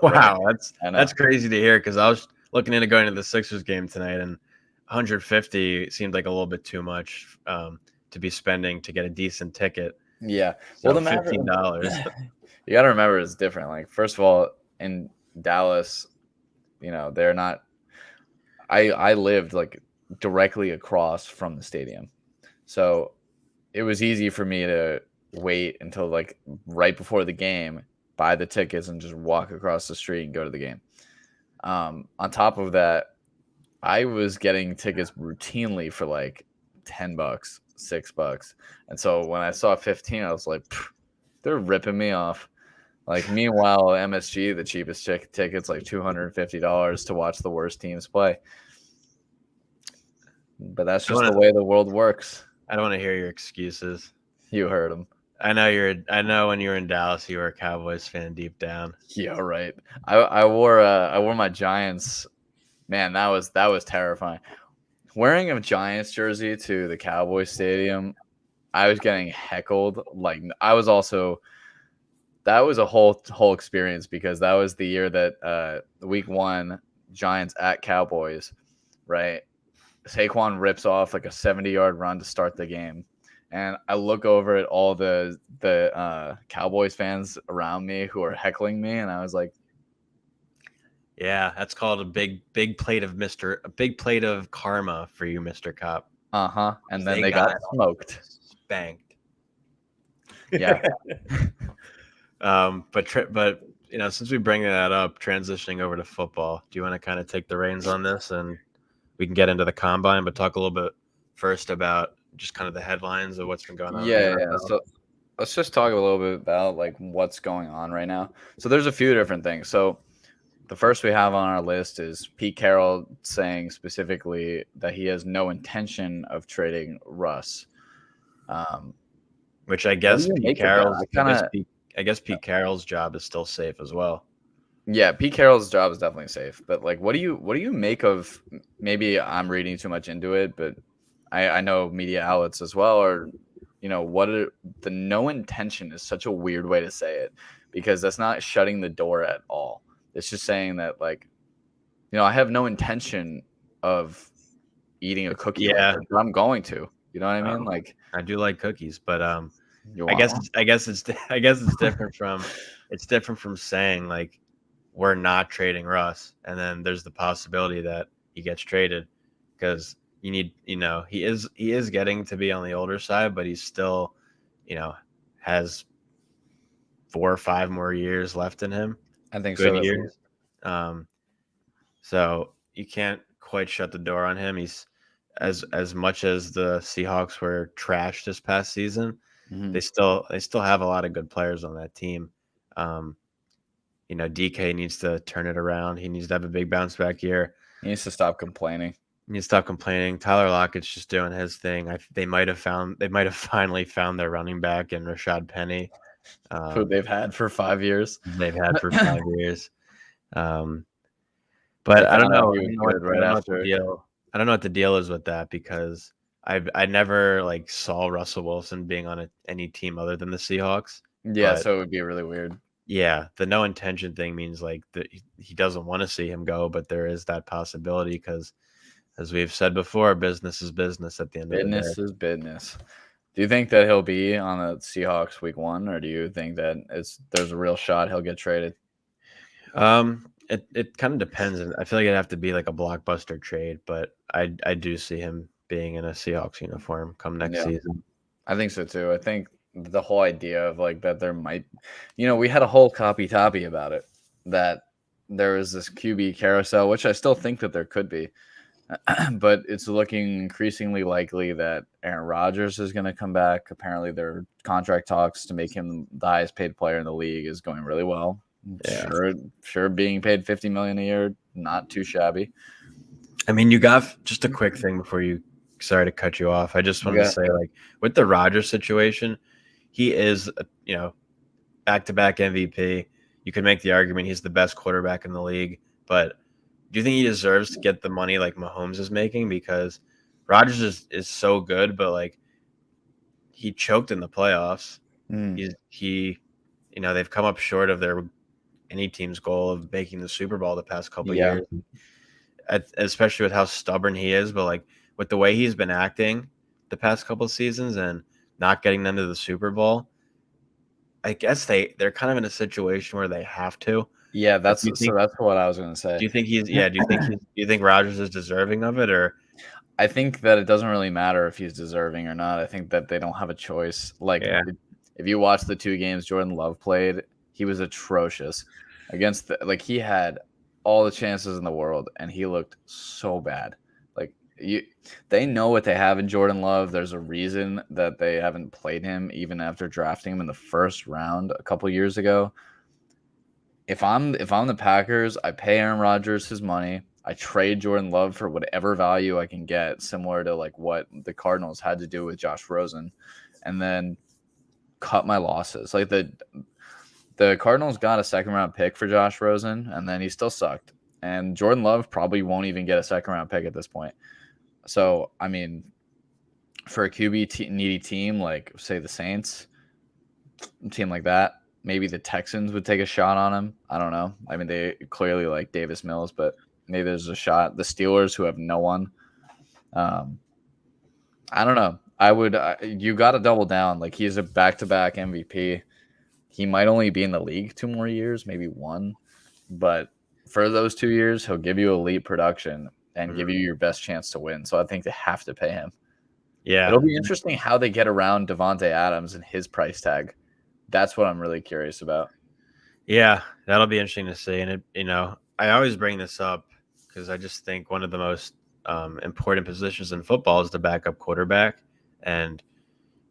Speaker 1: Wow,
Speaker 2: Right.
Speaker 1: that's crazy to hear because I was looking into going to the Sixers game tonight, and 150 seemed like a little bit too much to be spending to get a decent ticket.
Speaker 2: Yeah.
Speaker 1: So
Speaker 2: Well, the
Speaker 1: $15.
Speaker 2: You got to remember it's different. Like, first of all, in Dallas, they're not. I lived like directly across from the stadium, so it was easy for me to wait until like right before the game, buy the tickets, and just walk across the street and go to the game. On top of that, I was getting tickets routinely for like $10, $6, and so when I saw 15, I was like, they're ripping me off. Like, meanwhile, MSG, the cheapest tickets, like $250 to watch the worst teams play. But that's just the way the world works.
Speaker 1: I don't want to hear your excuses.
Speaker 2: You heard them.
Speaker 1: I know when you were in Dallas, you were a Cowboys fan deep down.
Speaker 2: Yeah, right. I wore my Giants. Man, that was terrifying. Wearing a Giants jersey to the Cowboys stadium, I was getting heckled. Like, that was a whole experience, because that was the year that week 1 Giants at Cowboys, right? Saquon rips off like a 70-yard run to start the game, and I look over at all the Cowboys fans around me who are heckling me, and I was like,
Speaker 1: "Yeah, that's called a big plate of karma for you, Mr. Cop."
Speaker 2: And then they got smoked,
Speaker 1: spanked.
Speaker 2: Yeah.
Speaker 1: But since we bring that up, transitioning over to football, do you want to kind of take the reins on this, and we can get into the combine, but talk a little bit first about just kind of the headlines of what's been going on?
Speaker 2: Yeah. So let's just talk a little bit about like what's going on right now. So there's a few different things. So the first we have on our list is Pete Carroll saying specifically that he has no intention of trading Russ.
Speaker 1: Which I guess Pete Carroll's job is still safe as well.
Speaker 2: Yeah, Pete Carroll's job is definitely safe. But like, what do you make of? Maybe I'm reading too much into it, but I know media outlets as well are, the no intention is such a weird way to say it, because that's not shutting the door at all. It's just saying that, like, I have no intention of eating a cookie.
Speaker 1: Yeah,
Speaker 2: but I'm going to. You know what I mean? Like,
Speaker 1: I do like cookies, but I guess it's different from saying like we're not trading Russ, and then there's the possibility that he gets traded, because you need, he is getting to be on the older side, but he's still, has 4 or 5 more years left in him.
Speaker 2: I think
Speaker 1: good
Speaker 2: so.
Speaker 1: years. So you can't quite shut the door on him. He's as much as the Seahawks were trash this past season.
Speaker 2: Mm-hmm.
Speaker 1: They still have a lot of good players on that team. DK needs to turn it around. He needs to have a big bounce back year.
Speaker 2: He needs to stop complaining.
Speaker 1: Tyler Lockett's just doing his thing. They might have finally found their running back in Rashad Penny,
Speaker 2: who they've had for 5 years.
Speaker 1: But I don't know. I don't know what the deal is with that, because I never like saw Russell Wilson being on any team other than the Seahawks.
Speaker 2: Yeah, so it would be really weird.
Speaker 1: Yeah, the no intention thing means like that he doesn't want to see him go, but there is that possibility, because, as we've said before, business is business at the end of the day.
Speaker 2: Business is business. Do you think that he'll be on the Seahawks week 1, or do you think that there's a real shot he'll get traded?
Speaker 1: It kind of depends. I feel like it'd have to be like a blockbuster trade, but I do see him being in a Seahawks uniform come next season.
Speaker 2: I think so too. I think the whole idea of like that there might, we had a whole copy-toppy about it. that there is this QB carousel, which I still think that there could be. But it's looking increasingly likely that Aaron Rodgers is going to come back. Apparently, their contract talks to make him the highest paid player in the league is going really well.
Speaker 1: Yeah.
Speaker 2: Sure, being paid $50 million a year, not too shabby.
Speaker 1: I mean, you got just a quick thing before you. Sorry to cut you off. I just wanted to say, like, with the Rodgers situation, he is, back-to-back MVP. You could make the argument he's the best quarterback in the league, but do you think he deserves to get the money like Mahomes is making? Because Rodgers is so good, but like he choked in the playoffs. They've come up short of any team's goal of making the Super Bowl the past couple of years, especially with how stubborn he is. But like with the way he's been acting the past couple of seasons and not getting them to the Super Bowl, I guess they're kind of in a situation where they have to.
Speaker 2: Yeah, that's what I was going to say.
Speaker 1: Do you think do you think Rodgers is deserving of it, or?
Speaker 2: I think that it doesn't really matter if he's deserving or not. I think that they don't have a choice. Like if you watch the 2 games Jordan Love played, he was atrocious against he had all the chances in the world and he looked so bad. Like they know what they have in Jordan Love. There's a reason that they haven't played him even after drafting him in the first round a couple years ago. If I'm the Packers, I pay Aaron Rodgers his money. I trade Jordan Love for whatever value I can get, similar to like what the Cardinals had to do with Josh Rosen, and then cut my losses. Like the Cardinals got a 2nd-round pick for Josh Rosen, and then he still sucked. And Jordan Love probably won't even get a 2nd-round pick at this point. So, I mean, for a QB needy team like, say, the Saints, a team like that, maybe the Texans would take a shot on him. I don't know. I mean, they clearly like Davis Mills, but maybe there's a shot. The Steelers, who have no one. I don't know. You got to double down. Like, he's a back-to-back MVP. He might only be in the league 2 more years, maybe 1. But for those 2 years, he'll give you elite production and give you your best chance to win. So I think they have to pay him.
Speaker 1: Yeah.
Speaker 2: It'll be interesting how they get around Devontae Adams and his price tag. That's what I'm really curious about.
Speaker 1: Yeah, that'll be interesting to see. And, I always bring this up because I just think one of the most important positions in football is the backup quarterback. And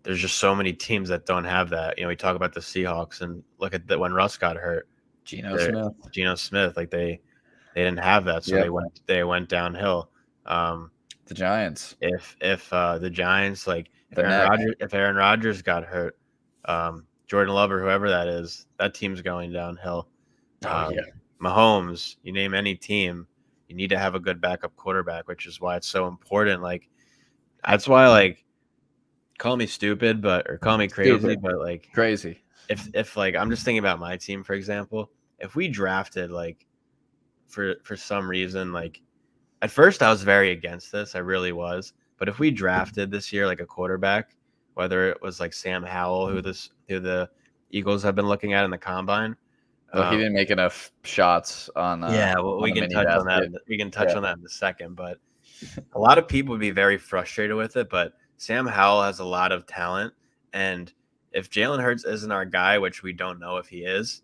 Speaker 1: there's just so many teams that don't have that. We talk about the Seahawks and look at when Russ got hurt. Geno Smith, like they didn't have that, so they went downhill.
Speaker 2: The Giants.
Speaker 1: If the Giants, like if Aaron Rodgers got hurt, Jordan Love or whoever that is, that team's going downhill. Mahomes, you name any team, you need to have a good backup quarterback, which is why it's so important. Like that's why, like, call me stupid, or call me crazy, but like
Speaker 2: crazy.
Speaker 1: If like I'm just thinking about my team, for example, if we drafted like for some reason, like at first I was very against this, I really was, but if we drafted this year like a quarterback, whether it was like Sam Howell, who the Eagles have been looking at in the combine.
Speaker 2: Well, he didn't make enough shots on.
Speaker 1: We can touch on that. We can touch on that in a second, but a lot of people would be very frustrated with it. But Sam Howell has a lot of talent, and if Jalen Hurts isn't our guy, which we don't know if he is,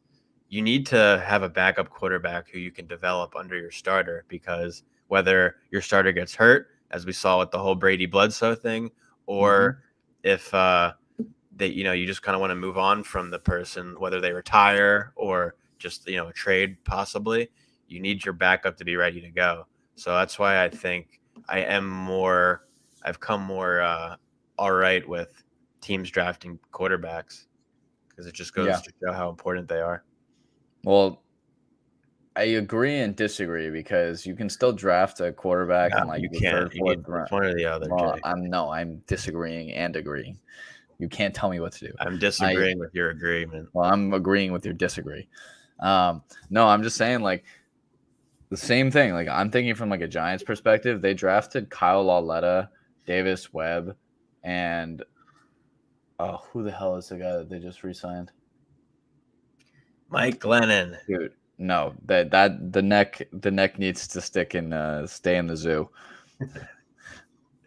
Speaker 1: you need to have a backup quarterback who you can develop under your starter, because whether your starter gets hurt, as we saw with the whole Brady Bledsoe thing, or if you just kind of want to move on from the person, whether they retire or just a trade possibly, you need your backup to be ready to go. So that's why I think I've come more all right with teams drafting quarterbacks, because it just goes to show how important they are.
Speaker 2: Well, I agree and disagree, because you can still draft a quarterback in like the third, fourth round.
Speaker 1: It's one or the other.
Speaker 2: Well, I'm disagreeing and agreeing. You can't tell me what to do.
Speaker 1: I'm disagreeing with your agreement.
Speaker 2: Well, I'm agreeing with your disagree. No, I'm just saying, like, the same thing. Like, I'm thinking from like a Giants perspective. They drafted Kyle Lauletta, Davis Webb, and who the hell is the guy that they just re-signed?
Speaker 1: Mike Glennon.
Speaker 2: Dude, no, that the neck needs to stay in the zoo.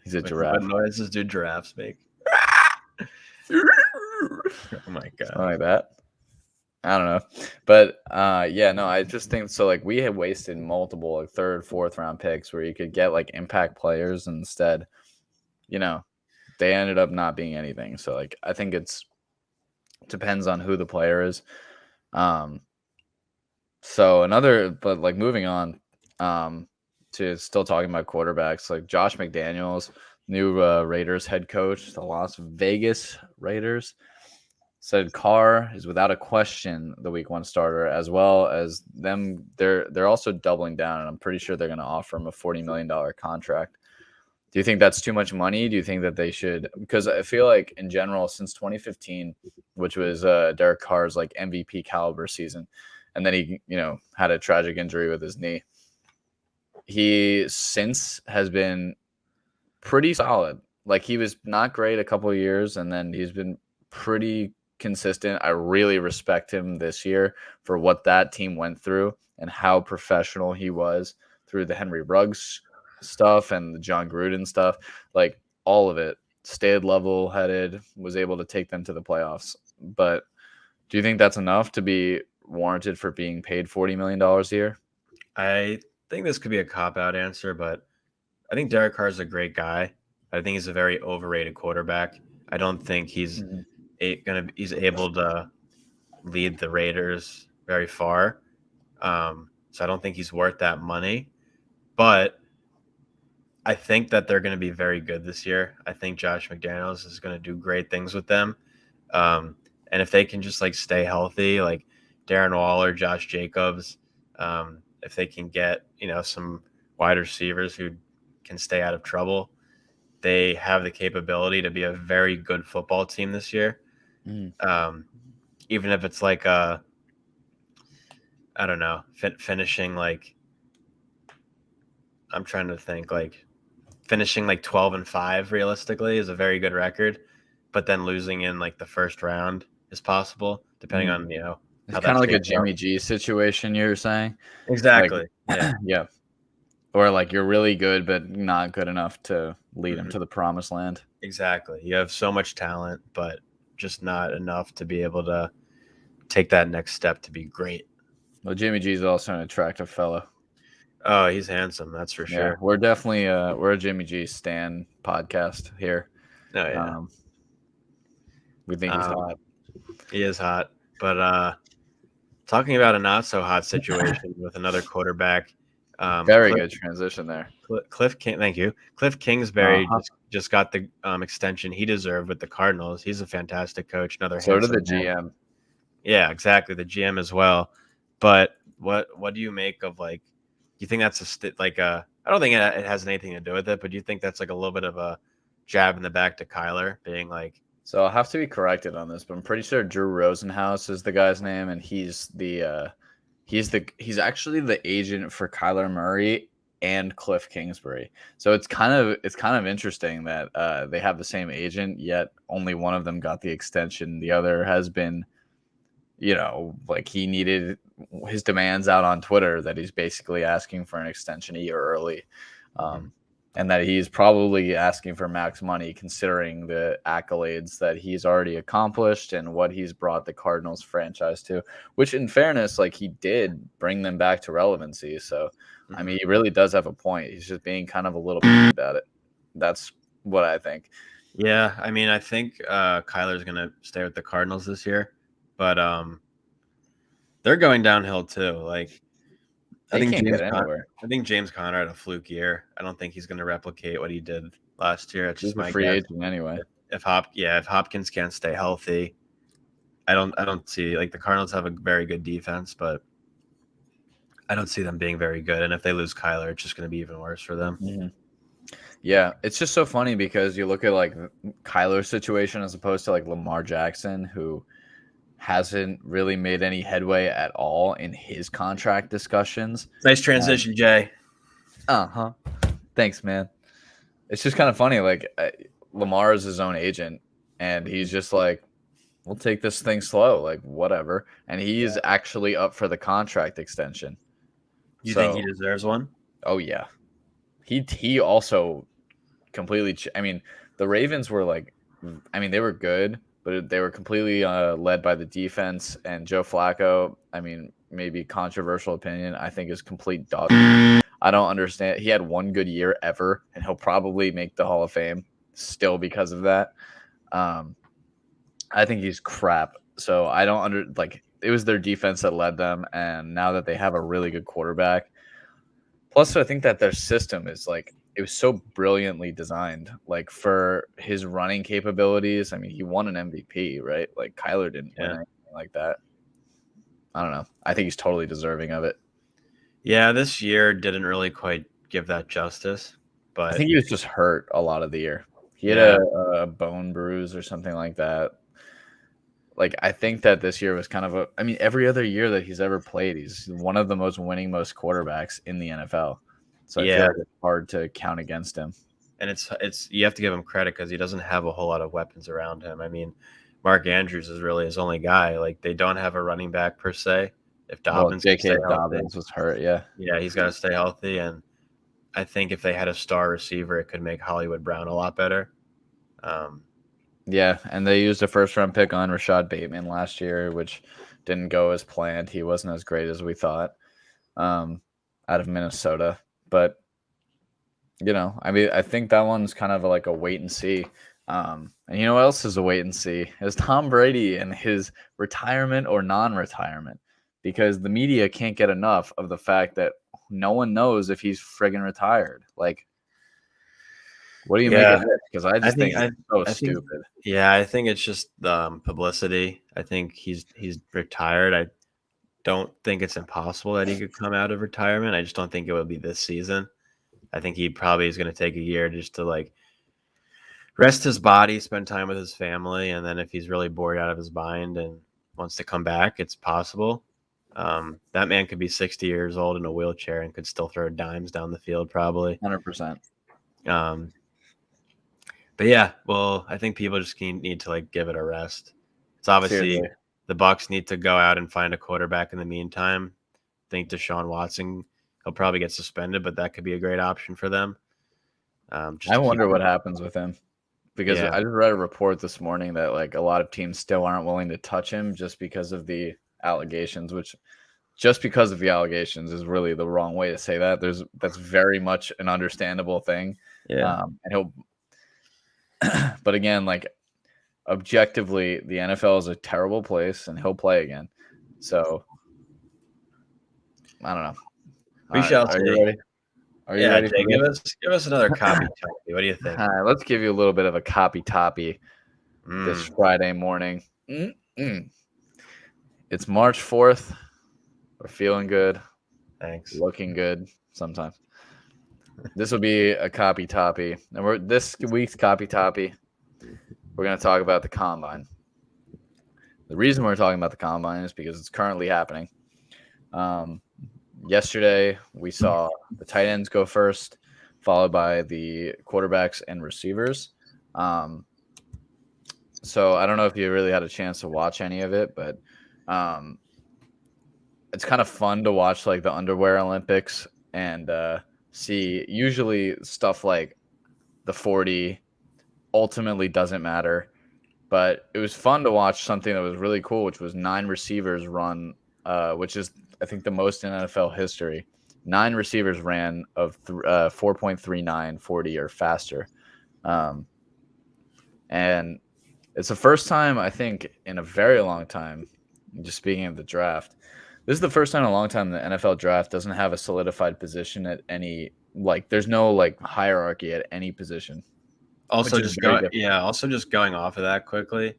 Speaker 2: He's a giraffe.
Speaker 1: What noises do giraffes make? Oh my god!
Speaker 2: Something like that. I don't know. But yeah, no, I just think so. Like we had wasted multiple like third, fourth round picks where you could get like impact players instead. You know, they ended up not being anything. So like I think it's depends on who the player is. Um, so but like moving on, to still talking about quarterbacks, like Josh McDaniels, new Raiders head coach, the Las Vegas Raiders, said Carr is without a question the week 1 starter, as well as them. They're also doubling down, and I'm pretty sure they're going to offer him a $40 million contract. Do you think that's too much money? Do you think that they should? Because I feel like in general, since 2015, which was Derek Carr's like MVP caliber season, and then he had a tragic injury with his knee. He since has been pretty solid. Like he was not great a couple of years, and then he's been pretty consistent. I really respect him this year for what that team went through and how professional he was through the Henry Ruggs stuff and the John Gruden stuff. Like all of it, stayed level headed, was able to take them to the playoffs. But do you think that's enough to be warranted for being paid $40 million a year?
Speaker 1: I think this could be a cop-out answer, but I think Derek Carr is a great guy. I think he's a very overrated quarterback. I don't think he's he's able to lead the Raiders very far. So I don't think he's worth that money. But I think that they're going to be very good this year. I think Josh McDaniels is going to do great things with them. And if they can just like stay healthy, like Darren Waller, Josh Jacobs, if they can get, some wide receivers who can stay out of trouble, they have the capability to be a very good football team this year. Even if it's like I don't know, finishing like, I'm trying to think, like finishing like 12-5 realistically is a very good record, but then losing in like the first round is possible depending on,
Speaker 2: it's kind of like a Jimmy G situation you're saying.
Speaker 1: Exactly.
Speaker 2: Like, yeah. Or like you're really good, but not good enough to lead him to the promised land.
Speaker 1: Exactly. You have so much talent, but just not enough to be able to take that next step to be great.
Speaker 2: Well, Jimmy G is also an attractive fellow.
Speaker 1: Oh, he's handsome. That's for sure.
Speaker 2: We're definitely we're a Jimmy G stan podcast here.
Speaker 1: Oh yeah.
Speaker 2: We think he's hot.
Speaker 1: He is hot, but talking about a not so hot situation with another quarterback.
Speaker 2: Very good transition there.
Speaker 1: Cliff King, thank you. Cliff Kingsbury just got the extension he deserved with the Cardinals. He's a fantastic coach.
Speaker 2: So did the GM.
Speaker 1: Yeah, exactly. The GM as well. But what do you make of like? Do you think that's I don't think it has anything to do with it, but do you think that's like a little bit of a jab in the back to Kyler being like?
Speaker 2: So I'll have to be corrected on this, but I'm pretty sure Drew Rosenhaus is the guy's name, and he's actually the agent for Kyler Murray and Cliff Kingsbury. So it's kind of interesting that they have the same agent, yet only one of them got the extension. The other has been, like he needed his demands out on Twitter that he's basically asking for an extension a year early. And that he's probably asking for max money considering the accolades that he's already accomplished and what he's brought the Cardinals franchise to, which in fairness, like he did bring them back to relevancy. So, I mean, he really does have a point. He's just being kind of a little bit about it. That's what I think.
Speaker 1: Yeah. I mean, I think Kyler's going to stay with the Cardinals this year, but they're going downhill too. Like, I think James Conner had a fluke year. I don't think he's going to replicate what he did last year. It's just my
Speaker 2: free agent anyway.
Speaker 1: If Hopkins can't stay healthy, I don't see, like, the Cardinals have a very good defense, but I don't see them being very good. And if they lose Kyler, it's just going to be even worse for them.
Speaker 2: Mm-hmm. Yeah, it's just so funny because you look at like Kyler's situation as opposed to like Lamar Jackson, who hasn't really made any headway at all in his contract discussions.
Speaker 1: Nice transition, Jay.
Speaker 2: Thanks, man. It's just kind of funny. Like Lamar is his own agent, and he's just like, "We'll take this thing slow, like whatever." And he is actually up for the contract extension.
Speaker 1: You think he deserves one?
Speaker 2: Oh yeah, he also completely. I mean, the Ravens were like, they were good, but they were completely led by the defense. And Joe Flacco, I mean, maybe controversial opinion, I think is complete dog. I don't understand. He had one good year ever, and he'll probably make the Hall of Fame still because of that. I think he's crap. So I don't it was their defense that led them, and now that they have a really good quarterback, plus I think that their system is it was so brilliantly designed, like for his running capabilities. I mean, he won an MVP, right? Like Kyler didn't win anything like that. I don't know. I think he's totally deserving of it.
Speaker 1: Yeah, this year didn't really quite give that justice, but
Speaker 2: I think he was just hurt a lot of the year. He had a bone bruise or something like that. Like, I think that this year was kind of every other year that he's ever played, he's one of the most quarterbacks in the NFL. So I feel like it's hard to count against him.
Speaker 1: And it's you have to give him credit because he doesn't have a whole lot of weapons around him. I mean, Mark Andrews is really his only guy. Like, they don't have a running back per se. If Dobbins,
Speaker 2: J.K. Dobbins was hurt, yeah,
Speaker 1: he's got to stay healthy. And I think if they had a star receiver, it could make Hollywood Brown a lot better.
Speaker 2: Yeah, and they used a first-round pick on Rashad Bateman last year, which didn't go as planned. He wasn't as great as we thought, out of Minnesota. But, I think that one's kind of like a wait and see. And you know what else is a wait and see? Is Tom Brady and his retirement or non-retirement. Because the media can't get enough of the fact that no one knows if he's friggin' retired. Like, what do you make of it? Because I think it's so stupid.
Speaker 1: I think it's just publicity. I think he's retired. I don't think it's impossible that he could come out of retirement. I just don't think it would be this season. I think he probably is going to take a year just to rest his body, spend time with his family, and then if he's really bored out of his mind and wants to come back, it's possible. That man could be 60 years old in a wheelchair and could still throw dimes down the field, probably
Speaker 2: 100%.
Speaker 1: But yeah, well, I think people just need to give it a rest. It's obviously the Bucs need to go out and find a quarterback in the meantime. I think Deshaun Watson, he'll probably get suspended, but that could be a great option for them.
Speaker 2: I wonder what happens with him, because I just read a report this morning that a lot of teams still aren't willing to touch him just because of the allegations, which just because of the allegations is really the wrong way to say that. That's very much an understandable thing.
Speaker 1: Yeah.
Speaker 2: And he'll, but again, objectively, the NFL is a terrible place and he'll play again. So I don't know.
Speaker 1: We shall see.
Speaker 2: Are you ready? Are you ready?
Speaker 1: Jay, give us another copy. What do you think?
Speaker 2: All right, let's give you a little bit of a copy toppy this Friday morning. It's March 4th. We're feeling good.
Speaker 1: Thanks.
Speaker 2: Looking good sometimes. This will be a copy toppy. And this week's copy toppy, we're going to talk about the combine. The reason we're talking about the combine is because it's currently happening. Yesterday, we saw the tight ends go first, followed by the quarterbacks and receivers. So I don't know if you really had a chance to watch any of it, but it's kind of fun to watch the underwear Olympics and see usually stuff like the 40 ultimately doesn't matter. But it was fun to watch something that was really cool, which was 9 receivers run, which is, I think, the most in NFL history. 9 receivers ran of 4.39 40 or faster. And it's the first time, I think, in a very long time, just speaking of the draft, this is the first time in a long time the NFL draft doesn't have a solidified position at any, there's no hierarchy at any position.
Speaker 1: Also, just going off of that quickly,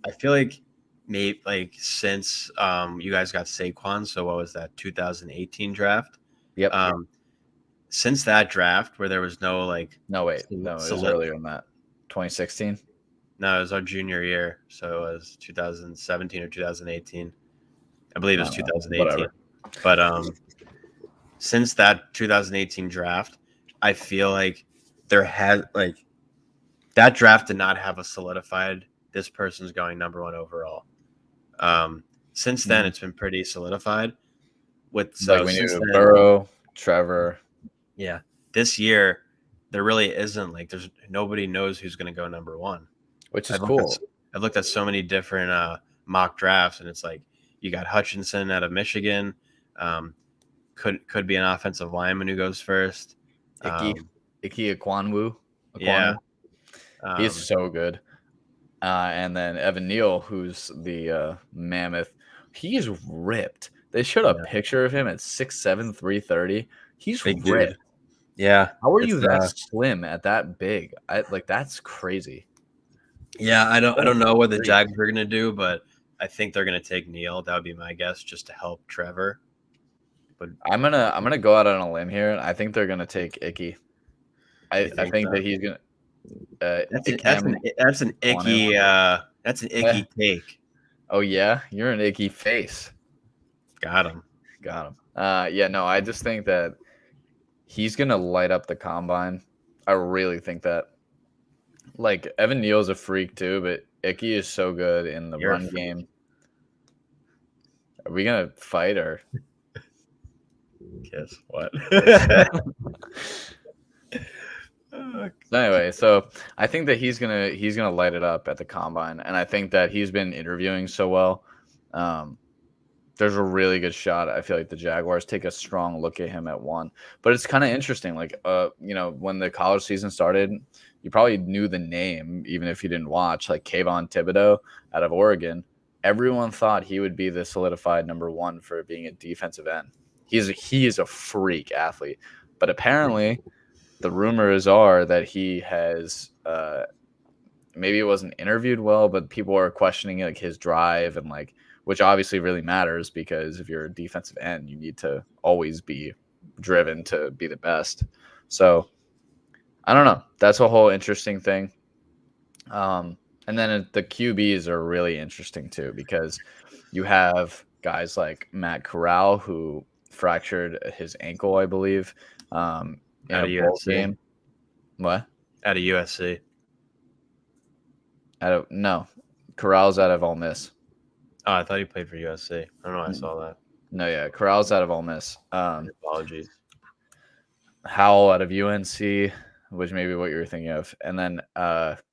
Speaker 1: I feel like maybe since you guys got Saquon, so what was that, 2018 draft?
Speaker 2: Yep.
Speaker 1: Since that draft where there was no
Speaker 2: no, it was earlier than that. 2016.
Speaker 1: No, it was our junior year, so it was 2017 or 2018. I believe it was 2018. But since that 2018 draft, I feel like there had that draft did not have a solidified this person's going number 1 overall. Since then, it's been pretty solidified. With
Speaker 2: we knew Burrow, Trevor.
Speaker 1: Yeah, this year there really isn't there's nobody knows who's going to go number 1,
Speaker 2: which is cool.
Speaker 1: I've looked at so many different mock drafts, and it's like you got Hutchinson out of Michigan. Could be an offensive lineman who goes first.
Speaker 2: Ike Ekwonu.
Speaker 1: Yeah.
Speaker 2: He's so good. And then Evan Neal, who's the mammoth, he's ripped. They showed a picture of him at 6'7", 330. He's
Speaker 1: big
Speaker 2: ripped.
Speaker 1: dude. Yeah.
Speaker 2: How are you that slim at that big? That's crazy.
Speaker 1: Yeah, I don't know what the Jags are gonna do, but I think they're gonna take Neal. That would be my guess, just to help Trevor. But
Speaker 2: I'm gonna go out on a limb here. I think they're gonna take Icky. I think that he's gonna.
Speaker 1: That's an icky take.
Speaker 2: Oh yeah, you're an icky face.
Speaker 1: Got him.
Speaker 2: Yeah, no, I just think that he's gonna light up the combine. I really think that. Like Evan Neal's a freak too, but Icky is so good in the run game. Are we gonna fight or?
Speaker 1: Guess what?
Speaker 2: Anyway, so I think that he's gonna light it up at the combine, and I think that he's been interviewing so well. There's a really good shot. I feel like the Jaguars take a strong look at him at 1. But it's kind of interesting. Like, when the college season started, you probably knew the name, even if you didn't watch, like Kayvon Thibodeau out of Oregon. Everyone thought he would be the solidified number 1 for being a defensive end. He is a freak athlete. But apparently, the rumors are that he has maybe it wasn't interviewed well, but people are questioning like his drive and like, which obviously really matters because if you're a defensive end, you need to always be driven to be the best. So I don't know. That's a whole interesting thing. And then the QBs are really interesting too, because you have guys like Matt Corral, who fractured his ankle, I believe, in a bowl game. What?
Speaker 1: Out of USC.
Speaker 2: No, Corral's out of Ole Miss.
Speaker 1: Oh, I thought he played for USC. I don't know why I saw that.
Speaker 2: No, yeah, Corral's out of Ole Miss.
Speaker 1: Apologies.
Speaker 2: Howell out of UNC, which may be what you were thinking of. And then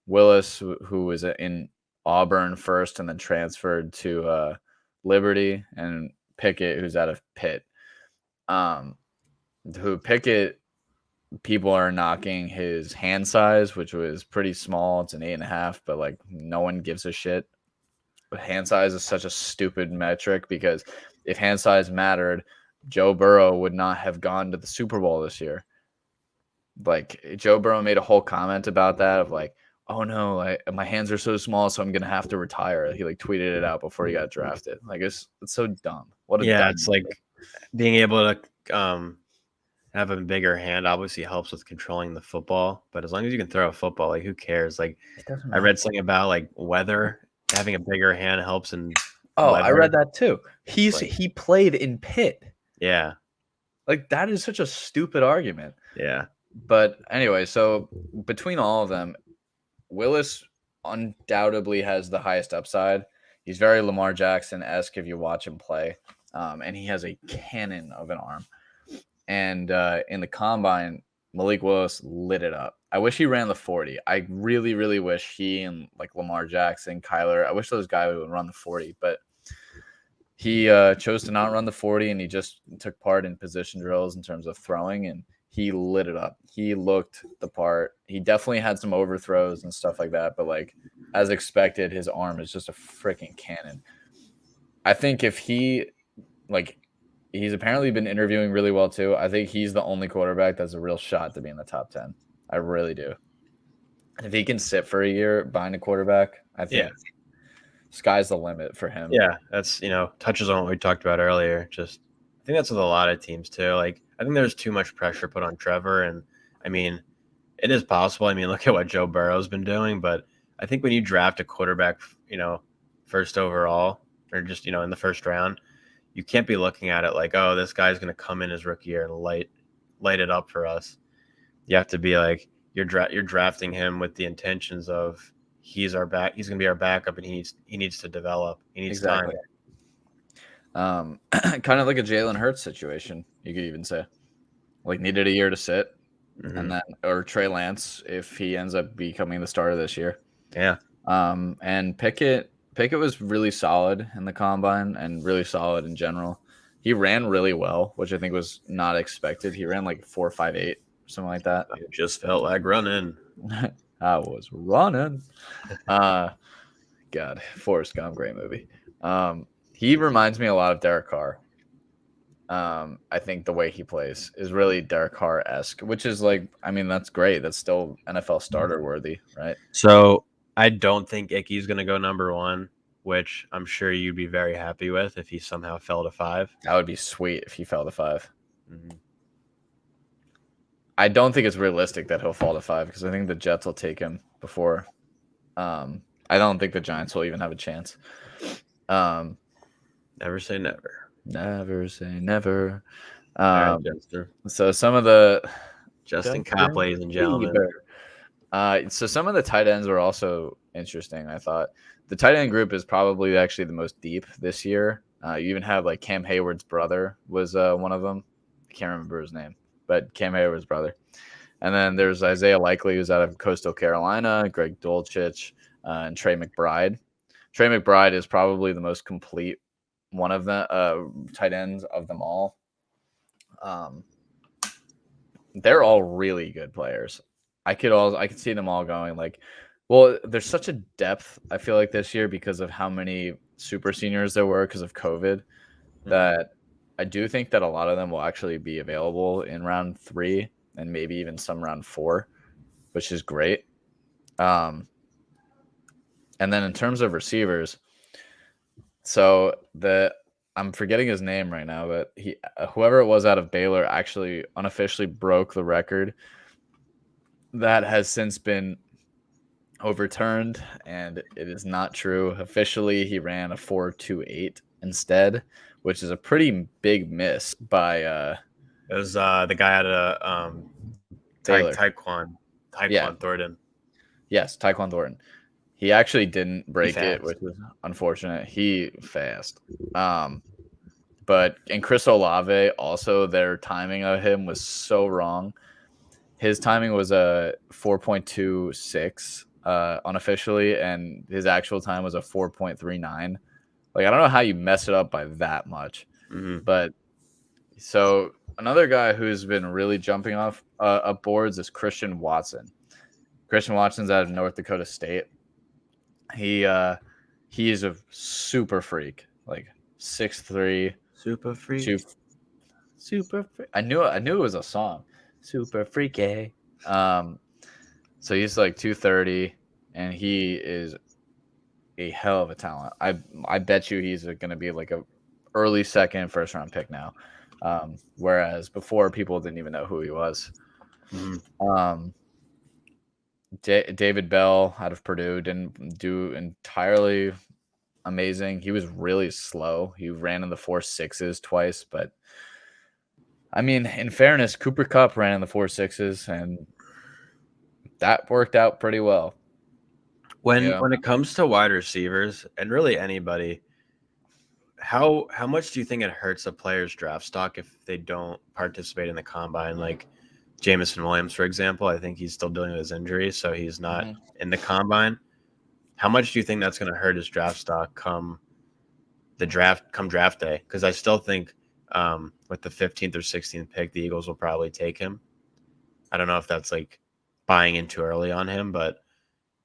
Speaker 2: Willis, who was in Auburn first and then transferred to Liberty, and Pickett, who's out of Pitt. Pickett, people are knocking his hand size, which was pretty small. It's an 8.5, but like no one gives a shit. But hand size is such a stupid metric because if hand size mattered, Joe Burrow would not have gone to the Super Bowl this year. Like Joe Burrow made a whole comment about that of like, oh no, my hands are so small, so I'm gonna have to retire. He like tweeted it out before he got drafted. Like it's so dumb.
Speaker 1: It's like being able to have a bigger hand obviously helps with controlling the football, but as long as you can throw a football, like who cares? Like I read something about like weather. Having a bigger hand helps in weather.
Speaker 2: I read that too. He played in Pitt.
Speaker 1: Yeah.
Speaker 2: Like that is such a stupid argument.
Speaker 1: Yeah.
Speaker 2: But anyway, so between all of them, Willis undoubtedly has the highest upside. He's very Lamar Jackson-esque if you watch him play. And he has a cannon of an arm. And in the combine, Malik Willis lit it up. I wish he ran the 40. I really, really wish he and like Lamar Jackson, Kyler, I wish those guys would run the 40, but he chose to not run the 40 and he just took part in position drills in terms of throwing and he lit it up. He looked the part. He definitely had some overthrows and stuff like that, but like as expected, his arm is just a freaking cannon. I think if he's apparently been interviewing really well too. I think he's the only quarterback that's a real shot to be in the top 10. I really do. If he can sit for a year behind a quarterback, I think sky's the limit for him.
Speaker 1: Yeah, that's, touches on what we talked about earlier. Just, I think that's with a lot of teams too. Like, I think there's too much pressure put on Trevor. And I mean, it is possible. I mean, look at what Joe Burrow's been doing. But I think when you draft a quarterback, first overall or just, in the first round, you can't be looking at it like, oh, this guy's going to come in his rookie year and light it up for us. You have to be like, you're drafting him with the intentions of he's going to be our backup and he needs to develop. He needs time.
Speaker 2: Kind of like a Jalen Hurts situation, you could even say. Like needed a year to sit, and then or Trey Lance if he ends up becoming the starter this year.
Speaker 1: Yeah.
Speaker 2: And Pickett was really solid in the combine and really solid in general. He ran really well, which I think was not expected. He ran like 4.58 or something like that.
Speaker 1: It just felt like running.
Speaker 2: I was running. God, Forrest Gump, great movie. He reminds me a lot of Derek Carr. I think the way he plays is really Derek Carr-esque, which is like, I mean, that's great. That's still NFL starter worthy, right?
Speaker 1: So I don't think Icky's going to go number 1, which I'm sure you'd be very happy with if he somehow fell to 5.
Speaker 2: That would be sweet if he fell to 5.
Speaker 1: Mm-hmm.
Speaker 2: I don't think it's realistic that he'll fall to 5 because I think the Jets will take him before. I don't think the Giants will even have a chance.
Speaker 1: Never say never.
Speaker 2: Never say never.
Speaker 1: All right,
Speaker 2: So some of the
Speaker 1: Justin Cobb, ladies and gentlemen.
Speaker 2: So some of the tight ends were also interesting. I thought the tight end group is probably actually the most deep this year. You even have like Cam Hayward's brother was one of them. I can't remember his name, but Cam Hayward's brother. And then there's Isaiah Likely, who's out of Coastal Carolina, Greg Dulcich, and Trey McBride. Trey McBride is probably the most complete one of the tight ends of them all. They're all really good players. I could see them all going like, well, there's such a depth, I feel like, this year because of how many super seniors there were because of COVID, that I do think that a lot of them will actually be available in round 3 and maybe even some round 4, which is great. And then in terms of receivers, so I'm forgetting his name right now, but whoever it was out of Baylor actually unofficially broke the record. That has since been overturned, and it is not true. Officially, he ran a 4.28 instead, which is a pretty big miss by
Speaker 1: it was the guy out of
Speaker 2: Baylor.
Speaker 1: Tyquan Thornton.
Speaker 2: Yes, Tyquan Thornton. He actually didn't break it, which was unfortunate. He fast. But Chris Olave, also their timing of him was so wrong. His timing was a 4.26 unofficially, and his actual time was a 4.39. Like, I don't know how you mess it up by that much.
Speaker 1: Mm-hmm.
Speaker 2: But so another guy who's been really jumping off up boards is Christian Watson. Christian Watson's out of North Dakota State. He is a super freak, like 6'3",
Speaker 1: super freak.
Speaker 2: Super freak. I knew it was a song. Super freaky. So he's like 230, and he is a hell of a talent. I bet you he's going to be like a early second, first round pick now. Whereas before, people didn't even know who he was.
Speaker 1: Mm-hmm.
Speaker 2: David Bell out of Purdue didn't do entirely amazing. He was really slow. He ran in the 4.6s twice, but I mean, in fairness, Cooper Kupp ran in the 4.6s, and that worked out pretty well.
Speaker 1: When it comes to wide receivers and really anybody, how much do you think it hurts a player's draft stock if they don't participate in the combine? Like Jameson Williams, for example, I think he's still dealing with his injury, so he's not in the combine. How much do you think that's going to hurt his draft stock come draft day? Because I still think with the 15th or 16th pick, the Eagles will probably take him. I don't know if that's like buying in too early on him, but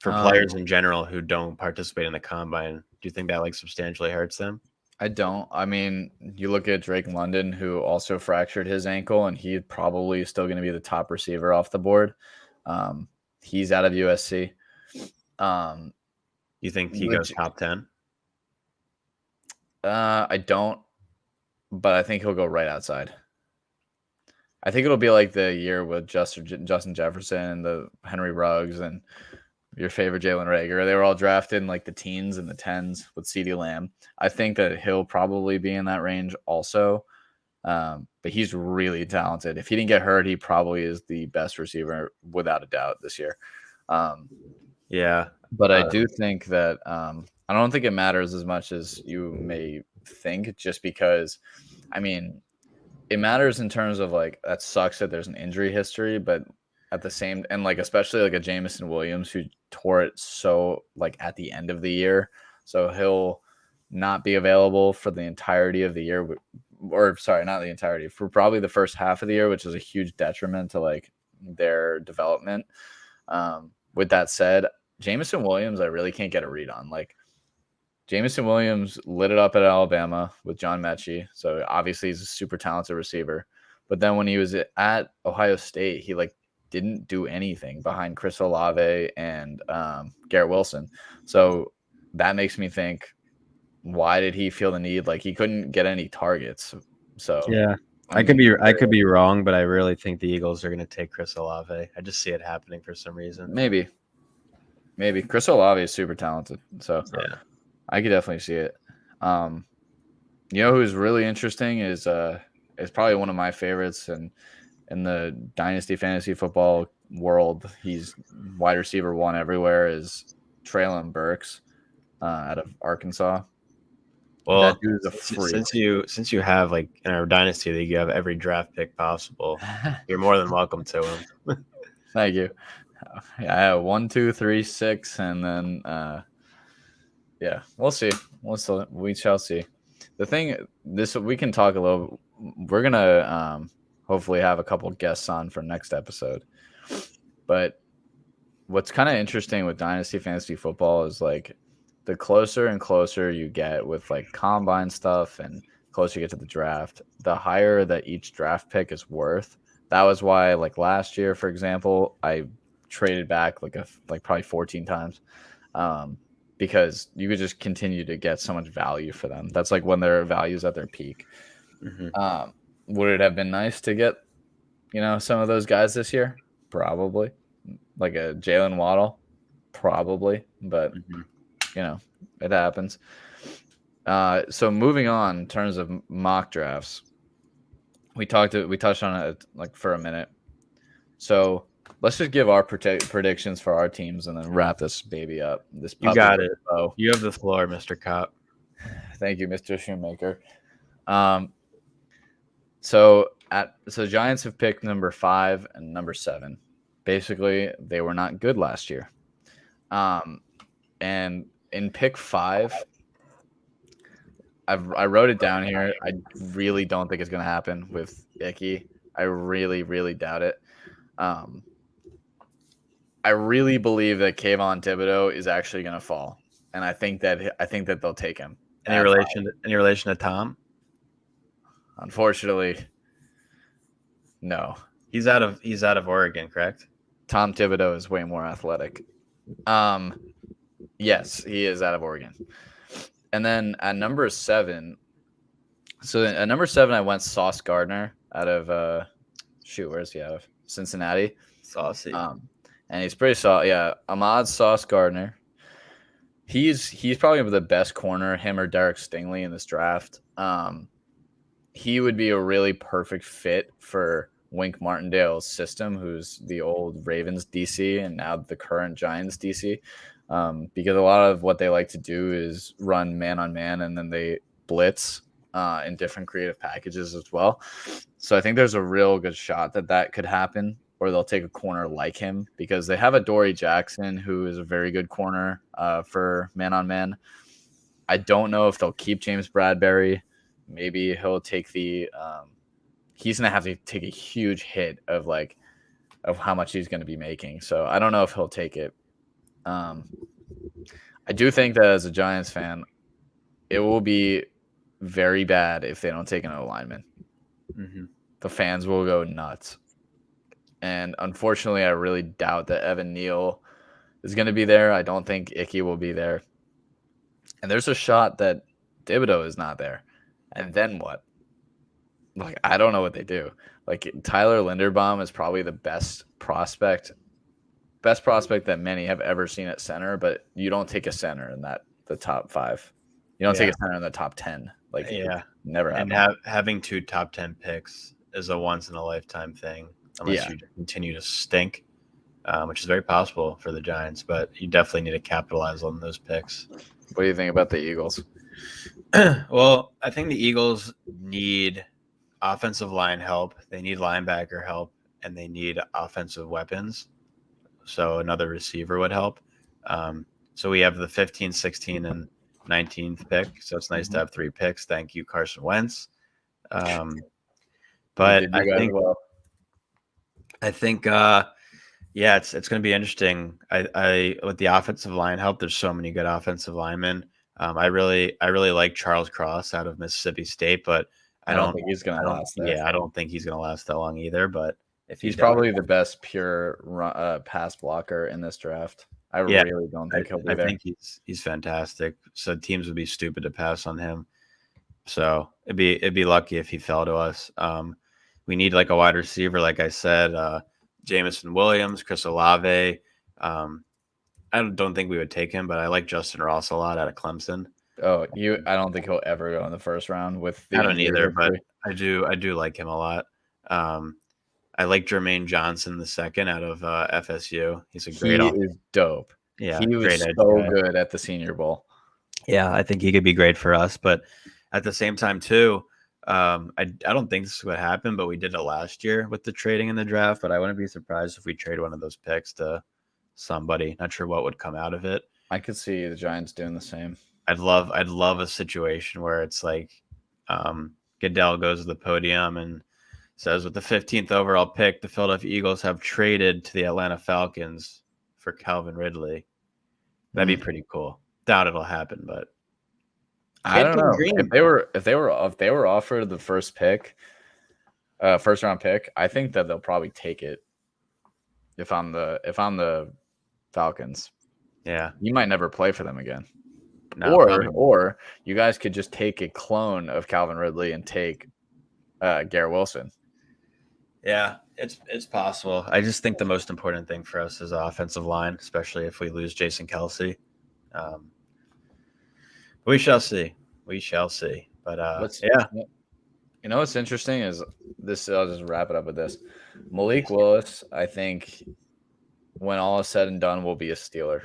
Speaker 1: for players in general who don't participate in the combine, do you think that like substantially hurts them?
Speaker 2: I don't. I mean, you look at Drake London, who also fractured his ankle, and he's probably still going to be the top receiver off the board. He's out of USC.
Speaker 1: You think he goes top 10?
Speaker 2: I don't, but I think he'll go right outside. I think it'll be like the year with Justin Jefferson and the Henry Ruggs and your favorite Jalen Reagor. They were all drafted in like the teens and the 10s with CeeDee Lamb. I think that he'll probably be in that range also. But he's really talented. If he didn't get hurt, he probably is the best receiver without a doubt this year.
Speaker 1: Yeah.
Speaker 2: But I do think that I don't think it matters as much as you may think, just because, I mean, it matters in terms of like, that sucks that there's an injury history, but at the same, and like especially like a Jamison Williams who tore it so like at the end of the year, so he'll not be available for the entirety of the year, or sorry, not the entirety, for probably the first half of the year, which is a huge detriment to like their development. With that said, Jamison Williams, I really can't get a read on. Like Jamison Williams lit it up at Alabama with John Mechie, so obviously he's a super talented receiver. But then when he was at Ohio State, he like didn't do anything behind Chris Olave and Garrett Wilson. So that makes me think, why did he feel the need? Like he couldn't get any targets. So
Speaker 1: yeah, I could be wrong, but I really think the Eagles are going to take Chris Olave. I just see it happening for some reason.
Speaker 2: Maybe Chris Olave is super talented, so
Speaker 1: yeah,
Speaker 2: I could definitely see it. You know who's really interesting is probably one of my favorites, and in the dynasty fantasy football world, he's wide receiver 1 everywhere, is Treylon Burks out of Arkansas.
Speaker 1: Well,
Speaker 2: that dude is a freak.
Speaker 1: Since you have like in our dynasty league, you have every draft pick possible. You're more than welcome to him.
Speaker 2: Thank you. Yeah, I have 1, 2, 3, 6, and then yeah, we'll see. We shall see. The thing, we can talk a little. We're gonna hopefully have a couple guests on for next episode. But what's kind of interesting with dynasty fantasy football is like the closer and closer you get with like combine stuff and closer you get to the draft, the higher that each draft pick is worth. That was why like last year, for example, I traded back like probably 14 times. Because you could just continue to get so much value for them. That's like when their value's at their peak. Mm-hmm. Would it have been nice to get, some of those guys this year? Probably. Like a Jalen Waddle? Probably. But, it happens. So moving on in terms of mock drafts, we touched on it like for a minute. So let's just give our predictions for our teams and then wrap this baby up.
Speaker 1: You got it. You have the floor, Mr. Cop.
Speaker 2: Thank you, Mr. Shoemaker. So Giants have picked number 5 and number 7. Basically, they were not good last year. And in pick 5, I wrote it down here. I really don't think it's going to happen with Icky. I really, really doubt it. I really believe that Kayvon Thibodeau is actually going to fall, and I think that they'll take him.
Speaker 1: Any relation to Tom?
Speaker 2: Unfortunately, no.
Speaker 1: He's out of Oregon, correct?
Speaker 2: Tom Thibodeau is way more athletic. Yes, he is out of Oregon. And then at number 7, I went Sauce Gardner out of where's he out of? Cincinnati.
Speaker 1: Saucy.
Speaker 2: And he's pretty solid. Yeah, Ahmad Sauce Gardner. He's probably the best corner, him or Derek Stingley in this draft. He would be a really perfect fit for Wink Martindale's system, who's the old Ravens DC and now the current Giants DC. Because a lot of what they like to do is run man on man and then they blitz in different creative packages as well. So I think there's a real good shot that could happen, or they'll take a corner like him, because they have a Dory Jackson who is a very good corner for man on man. I don't know if they'll keep James Bradbury. Maybe he'll take he's going to have to take a huge hit of how much he's going to be making. So I don't know if he'll take it. I do think that as a Giants fan, it will be very bad if they don't take an O-lineman. Mm-hmm. The fans will go nuts. And unfortunately, I really doubt that Evan Neal is going to be there. I don't think Icky will be there. And there's a shot that Thibodeau is not there. And then what? Like, I don't know what they do. Like, Tyler Linderbaum is probably the best prospect that many have ever seen at center, but you don't take a center in the top 5. You don't take a center in the top 10. Like, never happened.
Speaker 1: And having 2 top 10 picks is a once in a lifetime thing, unless you continue to stink, which is very possible for the Giants, but you definitely need to capitalize on those picks.
Speaker 2: What do you think about the Eagles?
Speaker 1: Well, I think the Eagles need offensive line help. They need linebacker help. and they need offensive weapons. So another receiver would help. So we have the 15, 16, and 19th pick. So it's nice to have 3 picks. Thank you, Carson Wentz. But I think, yeah, it's going to be interesting. I with the offensive line help. There's so many good offensive linemen. I really like Charles Cross out of Mississippi State, but
Speaker 2: I don't think he's going to last there.
Speaker 1: Yeah, I don't think he's going to last that long either. But if
Speaker 2: he's probably the best pure pass blocker in this draft. I really don't think he'll be there.
Speaker 1: I think he's fantastic. So teams would be stupid to pass on him. So it'd be lucky if he fell to us. We need like a wide receiver, like I said, Jameson Williams, Chris Olave. I don't think we would take him, but I like Justin Ross a lot out of Clemson.
Speaker 2: Oh, I don't think he'll ever go in the first round with the
Speaker 1: I don't either, but I do like him a lot. I like Jermaine Johnson the second out of FSU. He
Speaker 2: is dope.
Speaker 1: Yeah,
Speaker 2: he was so good at the Senior Bowl.
Speaker 1: Yeah, I think he could be great for us, but at the same time too, I don't think this would happen, but we did it last year with the trading in the draft. But I wouldn't be surprised if we trade one of those picks to somebody. Not sure what would come out of it.
Speaker 2: I could see the Giants doing the same.
Speaker 1: I'd love a situation where it's like Goodell goes to the podium and says, with the 15th overall pick, the Philadelphia Eagles have traded to the Atlanta Falcons for Calvin Ridley. That'd be pretty cool. Doubt it'll happen, but
Speaker 2: I don't know. If they were offered the first round pick, I think that they'll probably take it. If I'm the Falcons,
Speaker 1: yeah,
Speaker 2: you might never play for them again.
Speaker 1: No,
Speaker 2: or you guys could just take a clone of Calvin Ridley and take Garrett Wilson.
Speaker 1: Yeah, it's possible. I just think the most important thing for us is offensive line, especially if we lose Jason Kelce. We shall see. We shall see. But yeah.
Speaker 2: You know what's interesting is this. I'll just wrap it up with this. Malik Willis, I think, when all is said and done, will be a Steeler.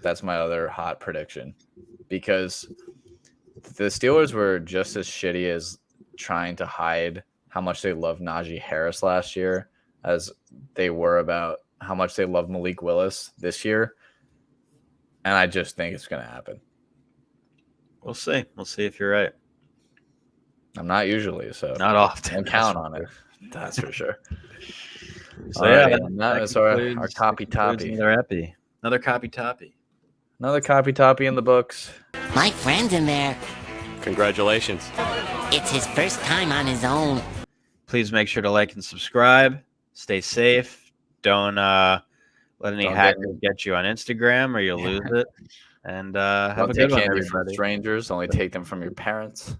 Speaker 2: That's my other hot prediction, because the Steelers were just as shitty as trying to hide how much they loved Najee Harris last year as they were about how much they love Malik Willis this year. And I just think it's going to happen.
Speaker 1: We'll see. We'll see if you're right.
Speaker 2: I'm not usually, so
Speaker 1: not often.
Speaker 2: Don't count on it. That's for sure.
Speaker 1: So yeah,
Speaker 2: that's our copy toppy.
Speaker 1: Another copy toppy.
Speaker 2: Another copy toppy in the books.
Speaker 5: My friend's in there.
Speaker 6: Congratulations.
Speaker 5: It's his first time on his own.
Speaker 1: Please make sure to like and subscribe. Stay safe. Don't let any hackers get you on Instagram or you'll lose it. And have a good one, everybody.
Speaker 2: From strangers, only take them from your parents.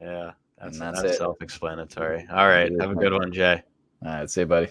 Speaker 1: Yeah, that's self-explanatory. All right, have a good one, Jay.
Speaker 2: All right, see you, buddy.